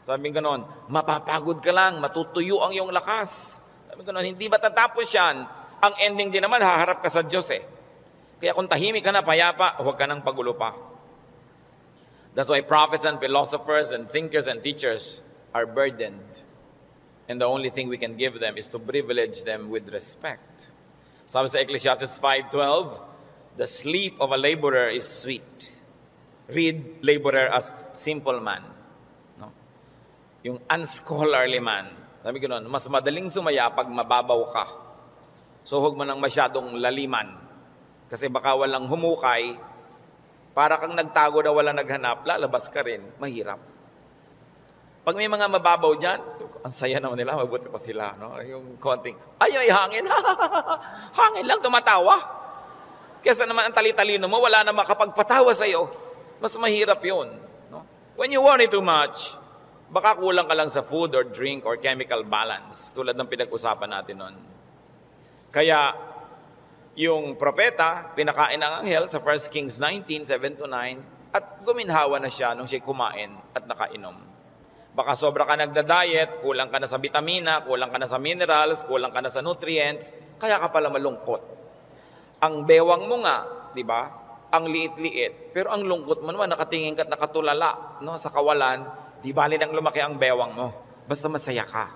Sabi ganoon, mapapagod ka lang, matutuyo ang iyong lakas. Sabi ganoon, hindi ba tatapos yan? Ang ending din naman, haharap ka sa Diyos eh. Kaya kung tahimik ka na, payapa, huwag ka nang pagulo pa. That's why prophets and philosophers and thinkers and teachers are burdened. And the only thing we can give them is to privilege them with respect. Sabi sa Ecclesiastes 5:12, the sleep of a laborer is sweet. Read laborer as simple man. No? Yung unscholarly man. Sabi ko noon, mas madaling sumaya pag mababaw ka. So huwag mo nang masyadong laliman. Kasi baka walang humukay, para kang nagtago na walang naghanap, lalabas ka rin, mahirap. Pag may mga mababaw dyan, so, ang saya naman nila, mabuti pa sila. No? Yung konting, ay hangin, hangin lang, tumatawa. Kesa naman ang tali-talino mo, wala na makapagpatawa sa iyo. Mas mahirap yun. No? When you worry too much, baka kulang ka lang sa food or drink or chemical balance, tulad ng pinag-usapan natin nun. Kaya, yung propeta, pinakain ng anghel sa 1 Kings 19:7-9, at guminhawa na siya nung siya kumain at nakainom. Baka sobra ka nagda-diet, kulang ka na sa vitamina, kulang ka na sa minerals, kulang ka na sa nutrients, kaya ka pala malungkot. Ang bewang mo nga, di ba? ang liit-liit, pero ang lungkot mo naman, nakatingin ka at nakatulala, no, sa kawalan, di bali nang lumaki ang bewang mo. Basta masaya ka.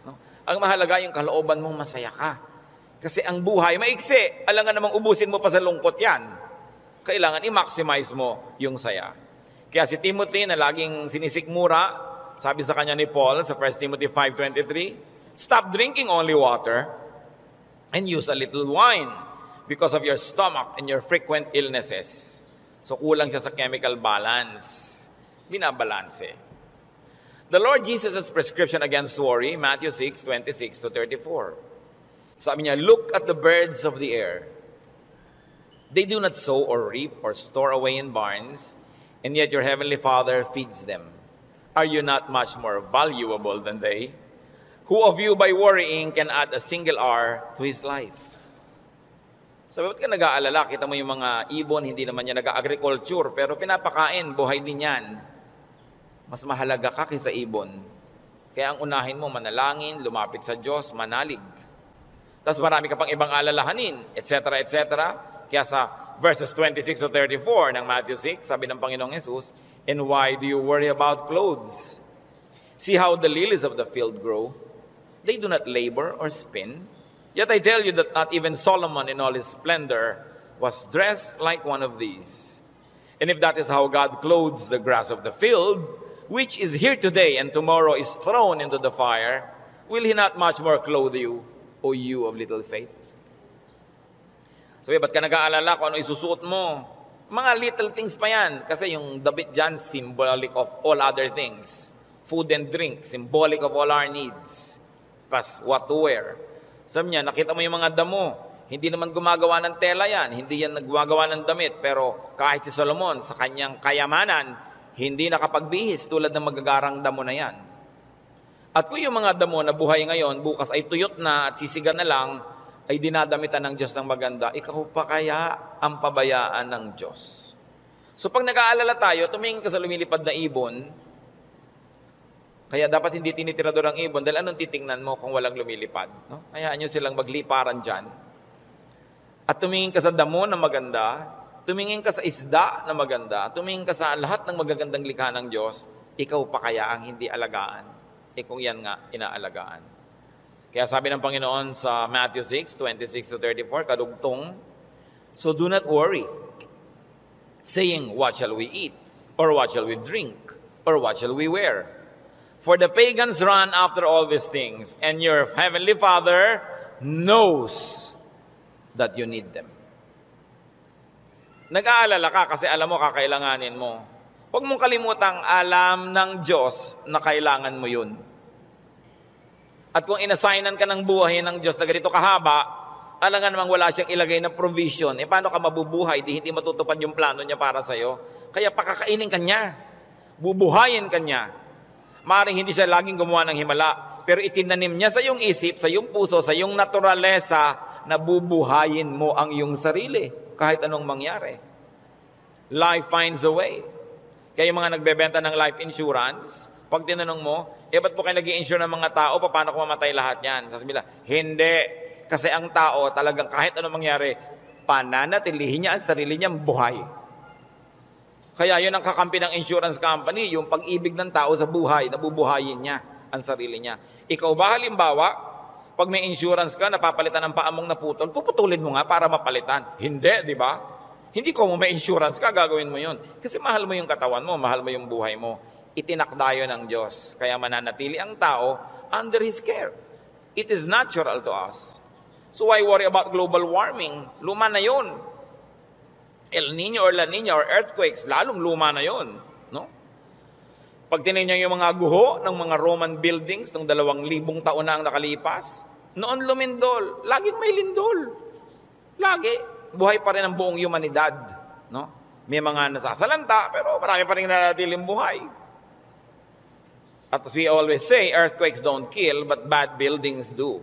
No? Ang mahalaga yung kalooban mong masaya ka. Kasi ang buhay, maiksi. Alangan namang ubusin mo pa sa lungkot yan. Kailangan i-maximize mo yung saya. Kaya si Timothy na laging sinisikmura, sabi sa kanya ni Paul sa 1 Timothy 5:23, stop drinking only water and use a little wine because of your stomach and your frequent illnesses. So kulang siya sa chemical balance. Binabalanse. The Lord Jesus' prescription against worry, Matthew 6:26-34. Sabi niya, look at the birds of the air. They do not sow or reap or store away in barns, and yet your heavenly Father feeds them. Are you not much more valuable than they? Who of you by worrying can add a single hour to his life? Sabi, ba't ka nag-aalala? Kita mo yung mga ibon, hindi naman yan nag-agriculture, pero pinapakain, buhay din yan. Mas mahalaga ka kaysa ibon. Kaya ang unahin mo, manalangin, lumapit sa Diyos, manalig. Tapos marami ka pang ibang alalahanin, etc., etc. Kaya sa verses 26-34 ng Matthew 6, sabi ng Panginoong Jesus, and why do you worry about clothes? See how the lilies of the field grow. They do not labor or spin. Yet I tell you that not even Solomon in all his splendor was dressed like one of these. And if that is how God clothes the grass of the field, which is here today and tomorrow is thrown into the fire, will he not much more clothe you, O you of little faith? Sabi, ba't ka nag-aalala kung ano isusuot mo? Mga little things pa yan. Kasi yung damit dyan, symbolic of all other things. Food and drink, symbolic of all our needs. Plus, what to wear. Sabi niya, nakita mo yung mga damo. Hindi naman gumagawa ng tela yan. Hindi yan naggagawa ng damit. Pero kahit si Solomon, sa kanyang kayamanan, hindi nakapagbihis tulad ng magagarang damo na yan. At kung yung mga damo na buhay ngayon, bukas ay tuyot na at sisiga na lang, ay dinadamitan ng Diyos ng maganda, ikaw pa kaya ang pabayaan ng Diyos? So pag nag-aalala tayo, tumingin ka sa lumilipad na ibon, kaya dapat hindi tinitirador ang ibon dahil anong titingnan mo kung walang lumilipad? No? Hayaan nyo silang magliparan dyan. At tumingin ka sa damo na maganda, tumingin ka sa isda na maganda, tumingin ka sa lahat ng magagandang likha ng Diyos, ikaw pa kaya ang hindi alagaan? Kung yan nga, inaalagaan. Kaya sabi ng Panginoon sa Matthew 6:26-34, kadugtong, so do not worry, saying, what shall we eat? Or what shall we drink? Or what shall we wear? For the pagans run after all these things, and your heavenly Father knows that you need them. Nag-aalala ka kasi alam mo kakailanganin mo. Huwag mong kalimutang alam ng Diyos na kailangan mo yun. At kung inassignan ka ng buhay ng Diyos na ganito kahaba, alangan namang wala siyang ilagay na provision. Paano ka mabubuhay? Hindi matutupad yung plano niya para sa'yo. Kaya pakakainin ka niya. Bubuhayin ka niya. Maaaring hindi siya laging gumawa ng himala, pero itinanim niya sa iyong isip, sa iyong puso, sa iyong naturalesa, na bubuhayin mo ang iyong sarili, kahit anong mangyari. Life finds a way. Kaya yung mga nagbebenta ng life insurance, pag tinanong mo, ba't po kayo nag-i-insure ng mga tao, paano kung mamatay lahat yan? Sasabihin nila, hindi. Kasi ang tao talagang kahit anong mangyari, pananatilihin niya ang sarili niyang buhay. Kaya yun ang kakampi ng insurance company, yung pag-ibig ng tao sa buhay, nabubuhayin niya ang sarili niya. Ikaw ba halimbawa, pag may insurance ka, napapalitan ng paamong naputol, puputulin mo nga para mapalitan. Hindi, di ba? Hindi ko may insurance ka, gagawin mo yun. Kasi mahal mo yung katawan mo, mahal mo yung buhay mo. Itinakda yun ng Diyos. Kaya mananatili ang tao under His care. It is natural to us. So why worry about global warming? Luma na yun. El Nino or La Nina or earthquakes, lalong luma na yun. No? Pag tinignan yung mga guho ng mga Roman buildings ng 2,000 taon na ang nakalipas, noon lumindol. Laging may lindol. Lagi. Buhay pa rin ang buong humanidad. No? May mga nasasalanta, pero marami pa rin nanatiling buhay. At as we always say, earthquakes don't kill, but bad buildings do.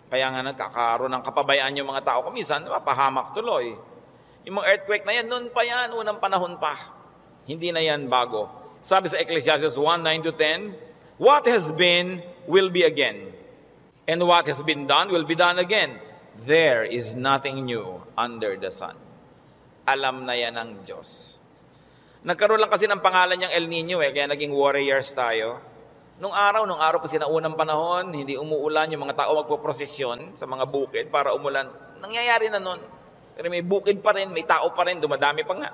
Kaya nga nagkakaroon ng kapabayaan yung mga tao. Kumisan, mapahamak tuloy. Yung mga earthquake na yan, noon pa yan, unang panahon pa. Hindi na yan bago. Sabi sa Ecclesiastes 1:9-10, what has been, will be again. And what has been done, will be done again. There is nothing new under the sun. Alam na yan ng Diyos. Nagkaroon lang kasi ng pangalan niyang El Nino kaya naging warriors tayo. Nung araw pa sinaunang panahon, hindi umuulan, yung mga tao magpoprosesyon sa mga bukid para umulan. Nangyayari na nun. Pero may bukid pa rin, may tao pa rin, dumadami pa nga.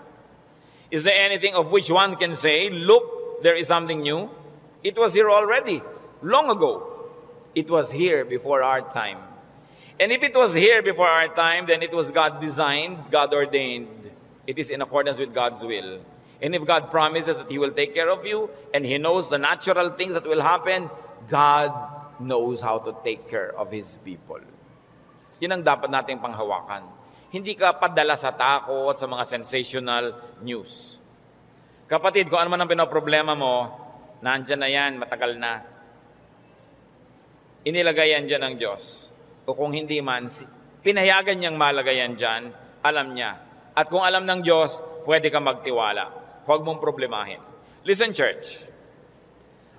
Is there anything of which one can say, look, there is something new? It was here already, long ago. It was here before our time. And if it was here before our time, then it was God designed, God ordained. It is in accordance with God's will. And if God promises that He will take care of you, and He knows the natural things that will happen, God knows how to take care of His people. Yun ang dapat nating panghawakan. Hindi ka padala sa takot, sa mga sensational news. Kapatid, kung ano man ang pinoproblema mo, nandyan na yan, matagal na. Inilagay yan dyan ng Diyos. O kung hindi man, pinayagan niyang malagay yan dyan, alam niya. At kung alam ng Diyos, pwede ka magtiwala. Huwag mong problemahin. Listen, church.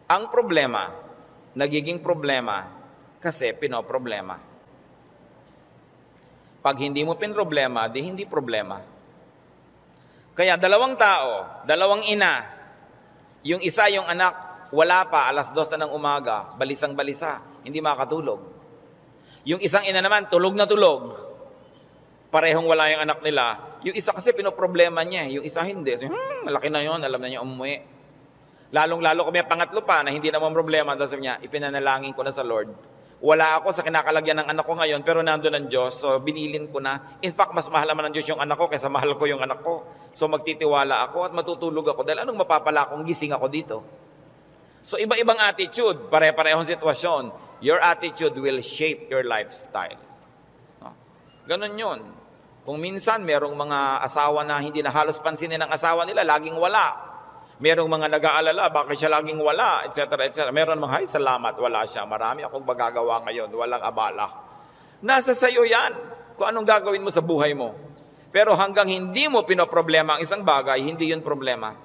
Ang problema, nagiging problema kasi pinoproblema. Pag hindi mo pinroblema, di hindi problema. Kaya dalawang tao, dalawang ina, yung isa yung anak, wala pa, 2:00 na ng umaga, balisang-balisa, hindi makatulog. Yung isang ina naman, tulog na tulog. Parehong wala yung anak nila. Yung isa kasi pinoproblema niya, yung isa hindi. So, malaki na yun, alam na niya umuwi. Lalong-lalo kung may pangatlo pa na hindi naman problema, dahil sabi niya, ipinanalangin ko na sa Lord. Wala ako sa kinakalagyan ng anak ko ngayon, pero nandun ang Diyos, so binilin ko na. In fact, mas mahal naman ng Diyos yung anak ko kaysa mahal ko yung anak ko. So magtitiwala ako at matutulog ako dahil anong mapapala kung gising ako dito? So iba-ibang attitude, pare-parehong sitwasyon. Your attitude will shape your lifestyle. No? Ganon yun. Kung minsan merong mga asawa na hindi na halos pansinin ng asawa nila, laging wala. Merong mga nag-aalala, bakit siya laging wala, etc., etc. Meron mga, salamat, wala siya. Marami akong magagawa ngayon, walang abala. Nasa sayo yan, kung anong gagawin mo sa buhay mo. Pero hanggang hindi mo pinoproblema ang isang bagay, hindi yun problema.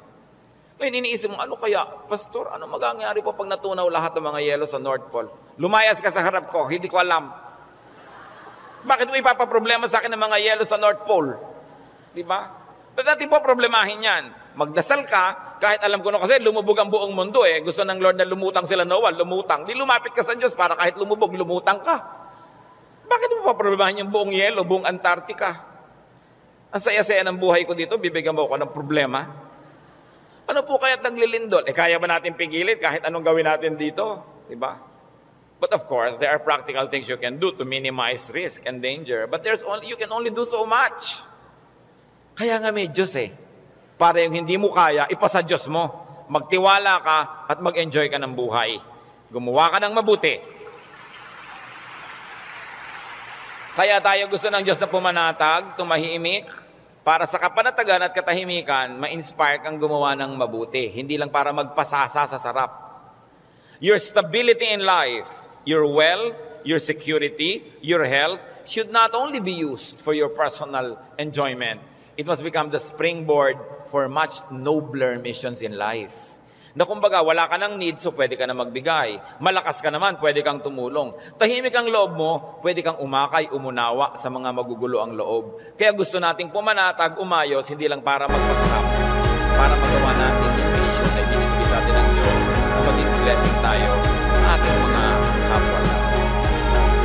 Ngayon, iniisip mo, ano kaya, Pastor, ano magagangyari po pag natunaw lahat ng mga yelo sa North Pole? Lumayas ka sa harap ko, hindi ko alam. Bakit mo ipapaproblema sa akin ng mga yelo sa North Pole? Diba? Ba't natin po problemahin yan? Magdasal ka, kahit alam ko na kasi lumubog ang buong mundo eh. Gusto ng Lord na lumutang sila Noah, lumutang. Di lumapit ka sa Diyos para kahit lumubog, lumutang ka. Bakit mo pa problemahin yung buong yelo, buong Antarctica? Ang saya-saya ng buhay ko dito, bibigyan mo ako ng problema. Ano po kaya't naglilindol? Kaya ba natin pigilit kahit anong gawin natin dito? Diba? But of course, there are practical things you can do to minimize risk and danger. But you can only do so much. Kaya nga may Diyos eh. Para yung hindi mo kaya, ipasa Diyos mo. Magtiwala ka at mag-enjoy ka ng buhay. Gumawa ka ng mabuti. Kaya tayo gusto ng Diyos na pumanatag, tumahimik, para sa kapanatagan at katahimikan, ma-inspire kang gumawa ng mabuti. Hindi lang para magpasasa sa sarap. Your stability in life, your wealth, your security, your health, should not only be used for your personal enjoyment. It must become the springboard for much nobler missions in life. Na kumbaga, wala ka ng need, so pwede ka na magbigay. Malakas ka naman, pwede kang tumulong. Tahimik ang loob mo, pwede kang umakay, umunawa sa mga magugulo ang loob. Kaya gusto nating pumanatag, umayos, hindi lang para magpasarap. Para magawa natin yung mission na binibigay sa atin ng Diyos na maging blessing tayo sa ating mga kapwa.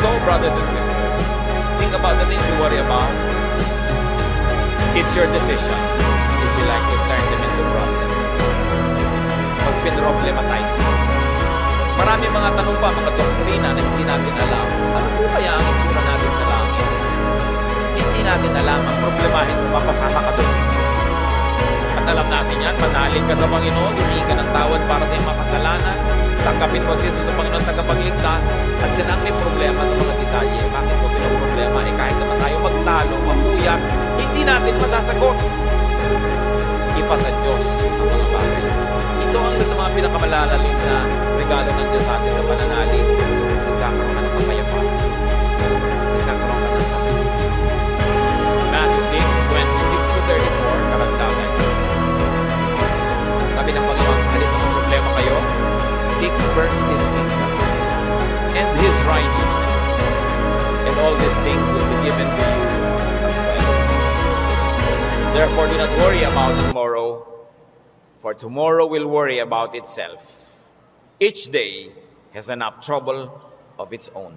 So, brothers and sisters, think about the things you worry about. It's your decision if you like to turn them into problems. Pag-pinroblematize. Marami mga tanong pa, mga doktrina na hindi natin alam. Ano po kaya ang itsura natin sa langit? Hindi natin alam. Ang problemahin mo, mapasama ka doon. At alam natin yan, manalig ka sa Panginoon, humingi ka ng tawad para sa iyong makasalanan, tanggapin mo siya sa Panginoon tagapagligtas, at siya ang may problema sa mga detalye. Bakit mo pinoproblema? Kahit naman tayo magtalo, mapuyat, hindi natin masasagot. Ipa sa Diyos ang mga bagay. Ito ang isa sa mga pinakamalalalim na regalo ng Diyos sa atin sa pananalig. Nagkakaroon ka ng kapayapaan. Nagkakaroon ka ng kapayapaan. Matthew 6:26-34, karagdagan. Sabi ng Panginoon, sa halip ng problema kayo, seek first His kingdom and His righteousness, and all these things will be given to you as well. The Therefore, do not worry about tomorrow, for tomorrow will worry about itself. Each day has enough trouble of its own.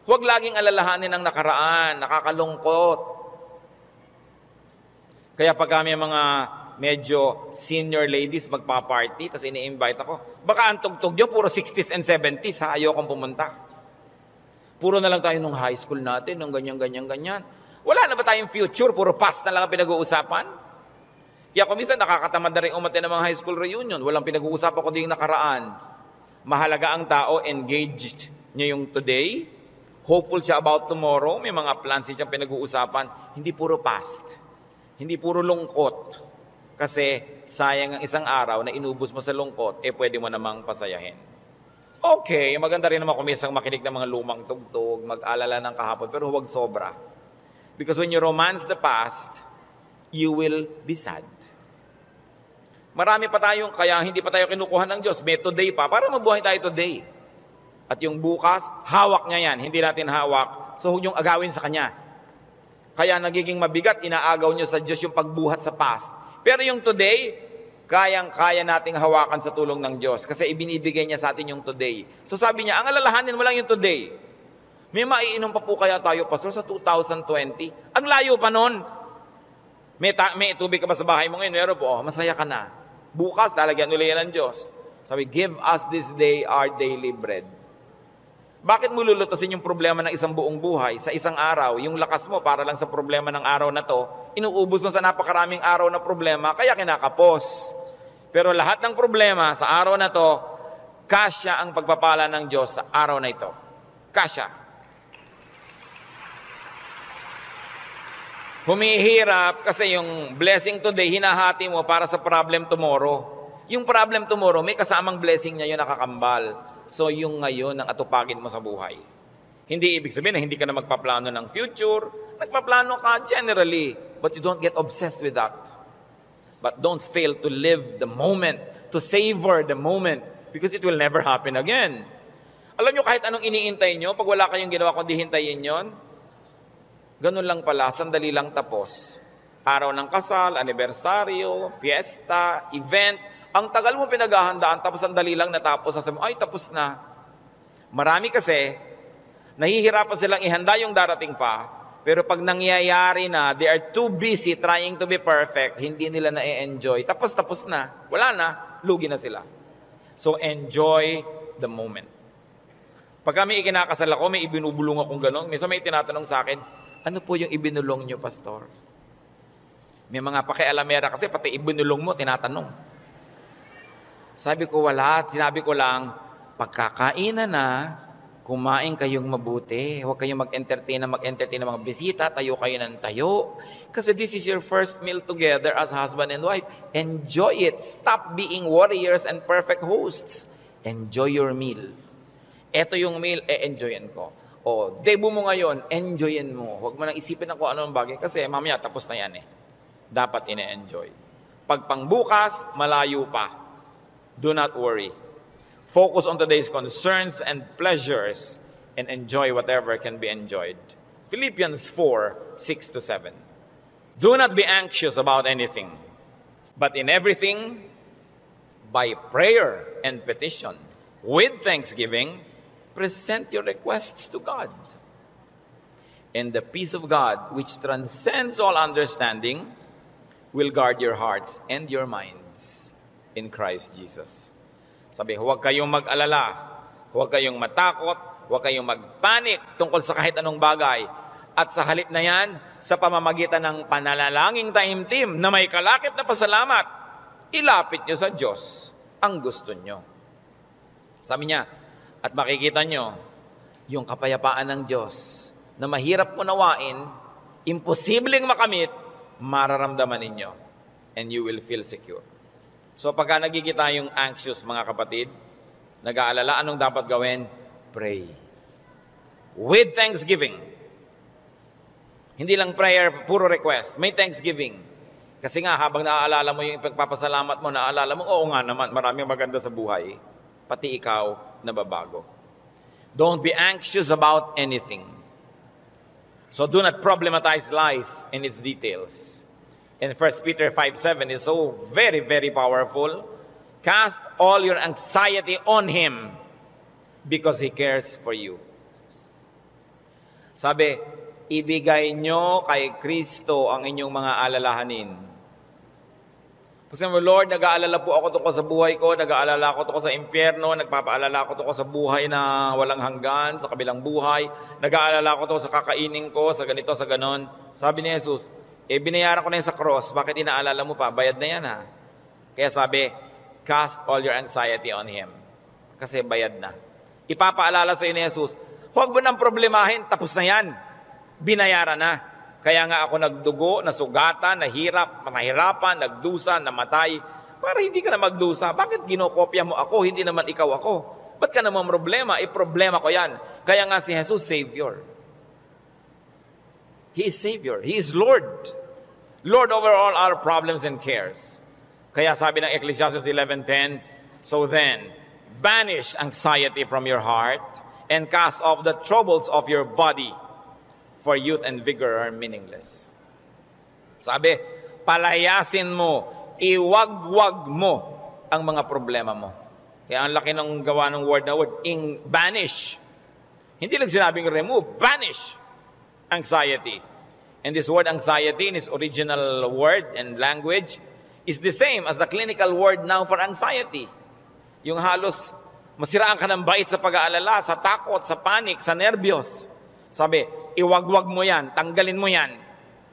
Huwag laging alalahanin ang nakaraan, nakakalungkot. Kaya pag kami mga medyo senior ladies magpa-party, tapos ini-invite ako, baka ang tugtog nyo, puro 60s and 70s, ha? Ayokong pumunta. Puro na lang tayo nung high school natin, nung ganyan. Wala na ba tayong future? Puro past na lang ang pinag-uusapan? Kaya kung minsan nakakatamad na rin umatin ng mga high school reunion, walang pinag-uusapan ko din nakaraan. Mahalaga ang tao, engaged niya yung today, hopeful siya about tomorrow, may mga plans siyang pinag-uusapan, hindi puro past, hindi puro lungkot. Kasi sayang ang isang araw na inubos mo sa lungkot, pwede mo namang pasayahin. Okay, maganda rin naman kumisang makinig ng mga lumang tugtog, mag-alala ng kahapon, pero huwag sobra. Because when you romance the past, you will be sad. Marami pa tayong, kaya hindi pa tayo kinukuha ng Diyos, may today pa, para mabuhay tayo today. At yung bukas, hawak niya yan, hindi natin hawak, so huwag niyong agawin sa Kanya. Kaya nagiging mabigat, inaagaw niyo sa Diyos yung pagbuhat sa past. Pero yung today, kayang-kaya nating hawakan sa tulong ng Diyos kasi ibinibigay niya sa atin yung today. So sabi niya, ang alalahanin mo lang yung today. May maiinom pa po kaya tayo, Pastor, sa 2020? Ang layo pa nun. May tubig ka ba sa bahay mo ngayon? Meron po, masaya ka na. Bukas, lalagyan ulit yan ng Diyos. Sabi, give us this day our daily bread. Bakit mo lulutasin yung problema ng isang buong buhay sa isang araw? Yung lakas mo para lang sa problema ng araw na to, inuubos mo sa napakaraming araw na problema, kaya kinakapos. Pero lahat ng problema sa araw na to, kasya ang pagpapala ng Diyos sa araw na ito. Kasya. Humihirap kasi yung blessing today, hinahati mo para sa problem tomorrow. Yung problem tomorrow, may kasamang blessing niya yung nakakambal. So yung ngayon ang atupagin mo sa buhay. Hindi ibig sabihin na hindi ka na magpaplano ng future. Nagpaplano ka generally, but you don't get obsessed with that. But don't fail to live the moment, to savor the moment, because it will never happen again. Alam nyo, kahit anong iniintay nyo, pag wala kayong ginawa kundi hintayin yon, ganun lang pala, sandali lang tapos. Araw ng kasal, anibersaryo, fiesta, event, ang tagal mo pinaghahandaan, tapos sandali lang natapos, sasabi mo, ay tapos na. Marami kasi, nahihirapan silang ihanda yung darating pa, pero pag nangyayari na, they are too busy trying to be perfect, hindi nila na-enjoy. Tapos na. Wala na, lugi na sila. So enjoy the moment. Pag kami ikinakasal ako, may ibinubulong akong gano'n. Minsan may tinatanong sa akin, ano po yung ibinulong nyo, Pastor? May mga pakialamera kasi pati ibinulong mo, tinatanong. Sabi ko wala, sinabi ko lang, pagkakainan na, kumain kayong mabuti. Huwag kayong mag-entertain ng mga bisita, tayo kayo ng tayo. Kasi this is your first meal together as husband and wife. Enjoy it. Stop being warriors and perfect hosts. Enjoy your meal. Ito yung meal, enjoyin ko. O, debut mo ngayon, enjoyin mo. Huwag mo nang isipin na kung ano ang bagay kasi mamaya tapos na yan eh. Dapat ine-enjoy. Pag pangbukas, malayo pa. Do not worry. Focus on today's concerns and pleasures and enjoy whatever can be enjoyed. Philippians 4:6-7. Do not be anxious about anything, but in everything, by prayer and petition, with thanksgiving, present your requests to God. And the peace of God, which transcends all understanding, will guard your hearts and your minds in Christ Jesus. Sabi, huwag kayong mag-alala, huwag kayong matakot, huwag kayong magpanik tungkol sa kahit anong bagay. At sa halip na yan, sa pamamagitan ng panalangin taimtim na may kalakip na pasalamat, ilapit nyo sa Diyos ang gusto nyo. Sabi niya, at makikita nyo, yung kapayapaan ng Diyos na mahirap unawain, imposibleng makamit, mararamdaman ninyo, and you will feel secure. So pagka nagkikita yung anxious mga kapatid, nag-aalala, anong dapat gawin? Pray. With thanksgiving. Hindi lang prayer, puro request. May thanksgiving. Kasi nga, habang naaalala mo yung pagpapasalamat mo, naaalala mo, oo nga naman, maraming maganda sa buhay. Pati ikaw, nababago. Don't be anxious about anything. So do not problematize life in its details. And 1 Peter 5:7 is so very, very powerful. Cast all your anxiety on Him because He cares for you. Sabi, ibigay nyo kay Kristo ang inyong mga alalahanin. Kasi Lord, nag-aalala po ako tungkol sa buhay ko, nag-aalala ako tungkol sa impyerno, nagpapaalala ako tungkol sa buhay na walang hanggan, sa kabilang buhay, nag-aalala ako tungkol sa kakainin ko, sa ganito, sa ganon. Sabi ni Jesus, binayaran ko na yun sa cross, bakit inaalala mo pa? Bayad na yan ha. Kaya sabi, cast all your anxiety on Him. Kasi bayad na. Ipapaalala sa iyo ni Jesus, huwag mo nang problemahin, tapos na yan. Binayaran na. Kaya nga ako nagdugo, nasugatan, nahirapan, nagdusa, namatay, para hindi ka na magdusa. Bakit ginokopya mo ako, hindi naman ikaw ako? Ba't ka naman problema? Problema ko yan. Kaya nga si Jesus, Savior. He is Savior. He is Lord. Lord over all our problems and cares. Kaya sabi ng Ecclesiastes 11:10, so then, banish anxiety from your heart and cast off the troubles of your body, for youth and vigor are meaningless. Sabi, palayasin mo, iwagwag mo ang mga problema mo. Kaya ang laki ng gawa ng word na word, banish. Hindi lang sinabing remove, banish anxiety. And this word anxiety in its original word and language is the same as the clinical word now for anxiety. Yung halos masiraan ka ng bait sa pag-aalala, sa takot, sa panic, sa nervyos. Sabi, iwagwag mo yan, tanggalin mo yan.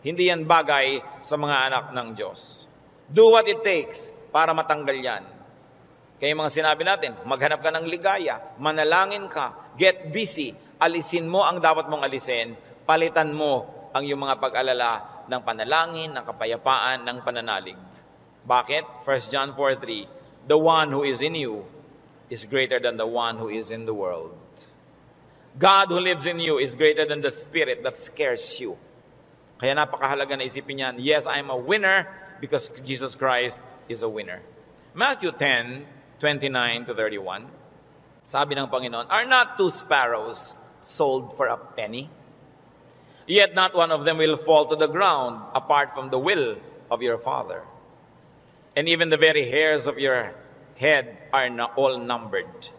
Hindi yan bagay sa mga anak ng Diyos. Do what it takes para matanggal yan. Kaya yung mga sinabi natin, maghanap ka ng ligaya, manalangin ka, get busy, alisin mo ang dapat mong alisin, palitan mo ang iyong mga pag-alala ng panalangin, ng kapayapaan, ng pananalig. Bakit? 1 John 4:3, the one who is in you is greater than the one who is in the world. God who lives in you is greater than the spirit that scares you. Kaya napakahalaga na isipin yan, yes, I am a winner because Jesus Christ is a winner. Matthew 10:29-31, sabi ng Panginoon, are not 2 sparrows sold for a penny? Yet not one of them will fall to the ground apart from the will of your Father. And even the very hairs of your head are all numbered.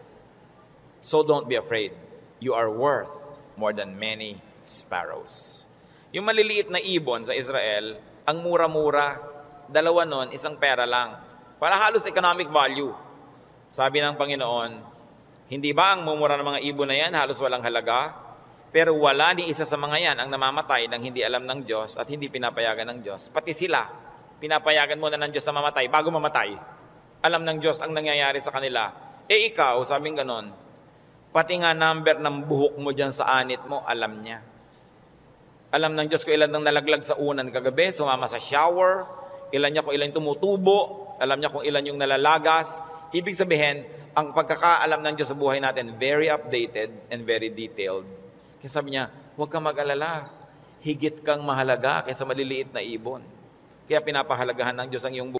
So don't be afraid. You are worth more than many sparrows. Yung maliliit na ibon sa Israel, ang mura-mura, dalawa nun, isang pera lang. Para halos economic value. Sabi ng Panginoon, hindi ba ang mumura ng mga ibon na yan halos walang halaga? Pero wala ni isa sa mga yan ang namamatay nang hindi alam ng Diyos at hindi pinapayagan ng Diyos. Pati sila, pinapayagan muna ng Diyos na mamatay bago mamatay. Alam ng Diyos ang nangyayari sa kanila. Ikaw, sabing ganon, pati nga number ng buhok mo dyan sa anit mo, alam niya. Alam ng Diyos kung ilan nang nalaglag sa unan kagabi, sumama sa shower, ilan niya kung ilan tumutubo, alam niya kung ilan yung nalalagas. Ibig sabihin, ang pagkakaalam ng Diyos sa buhay natin, very updated and very detailed. Kaya sabi niya, huwag kang mag-alala. Higit kang mahalaga kaysa maliliit na ibon. Kaya pinapahalagahan ng Diyos ang iyong buhay.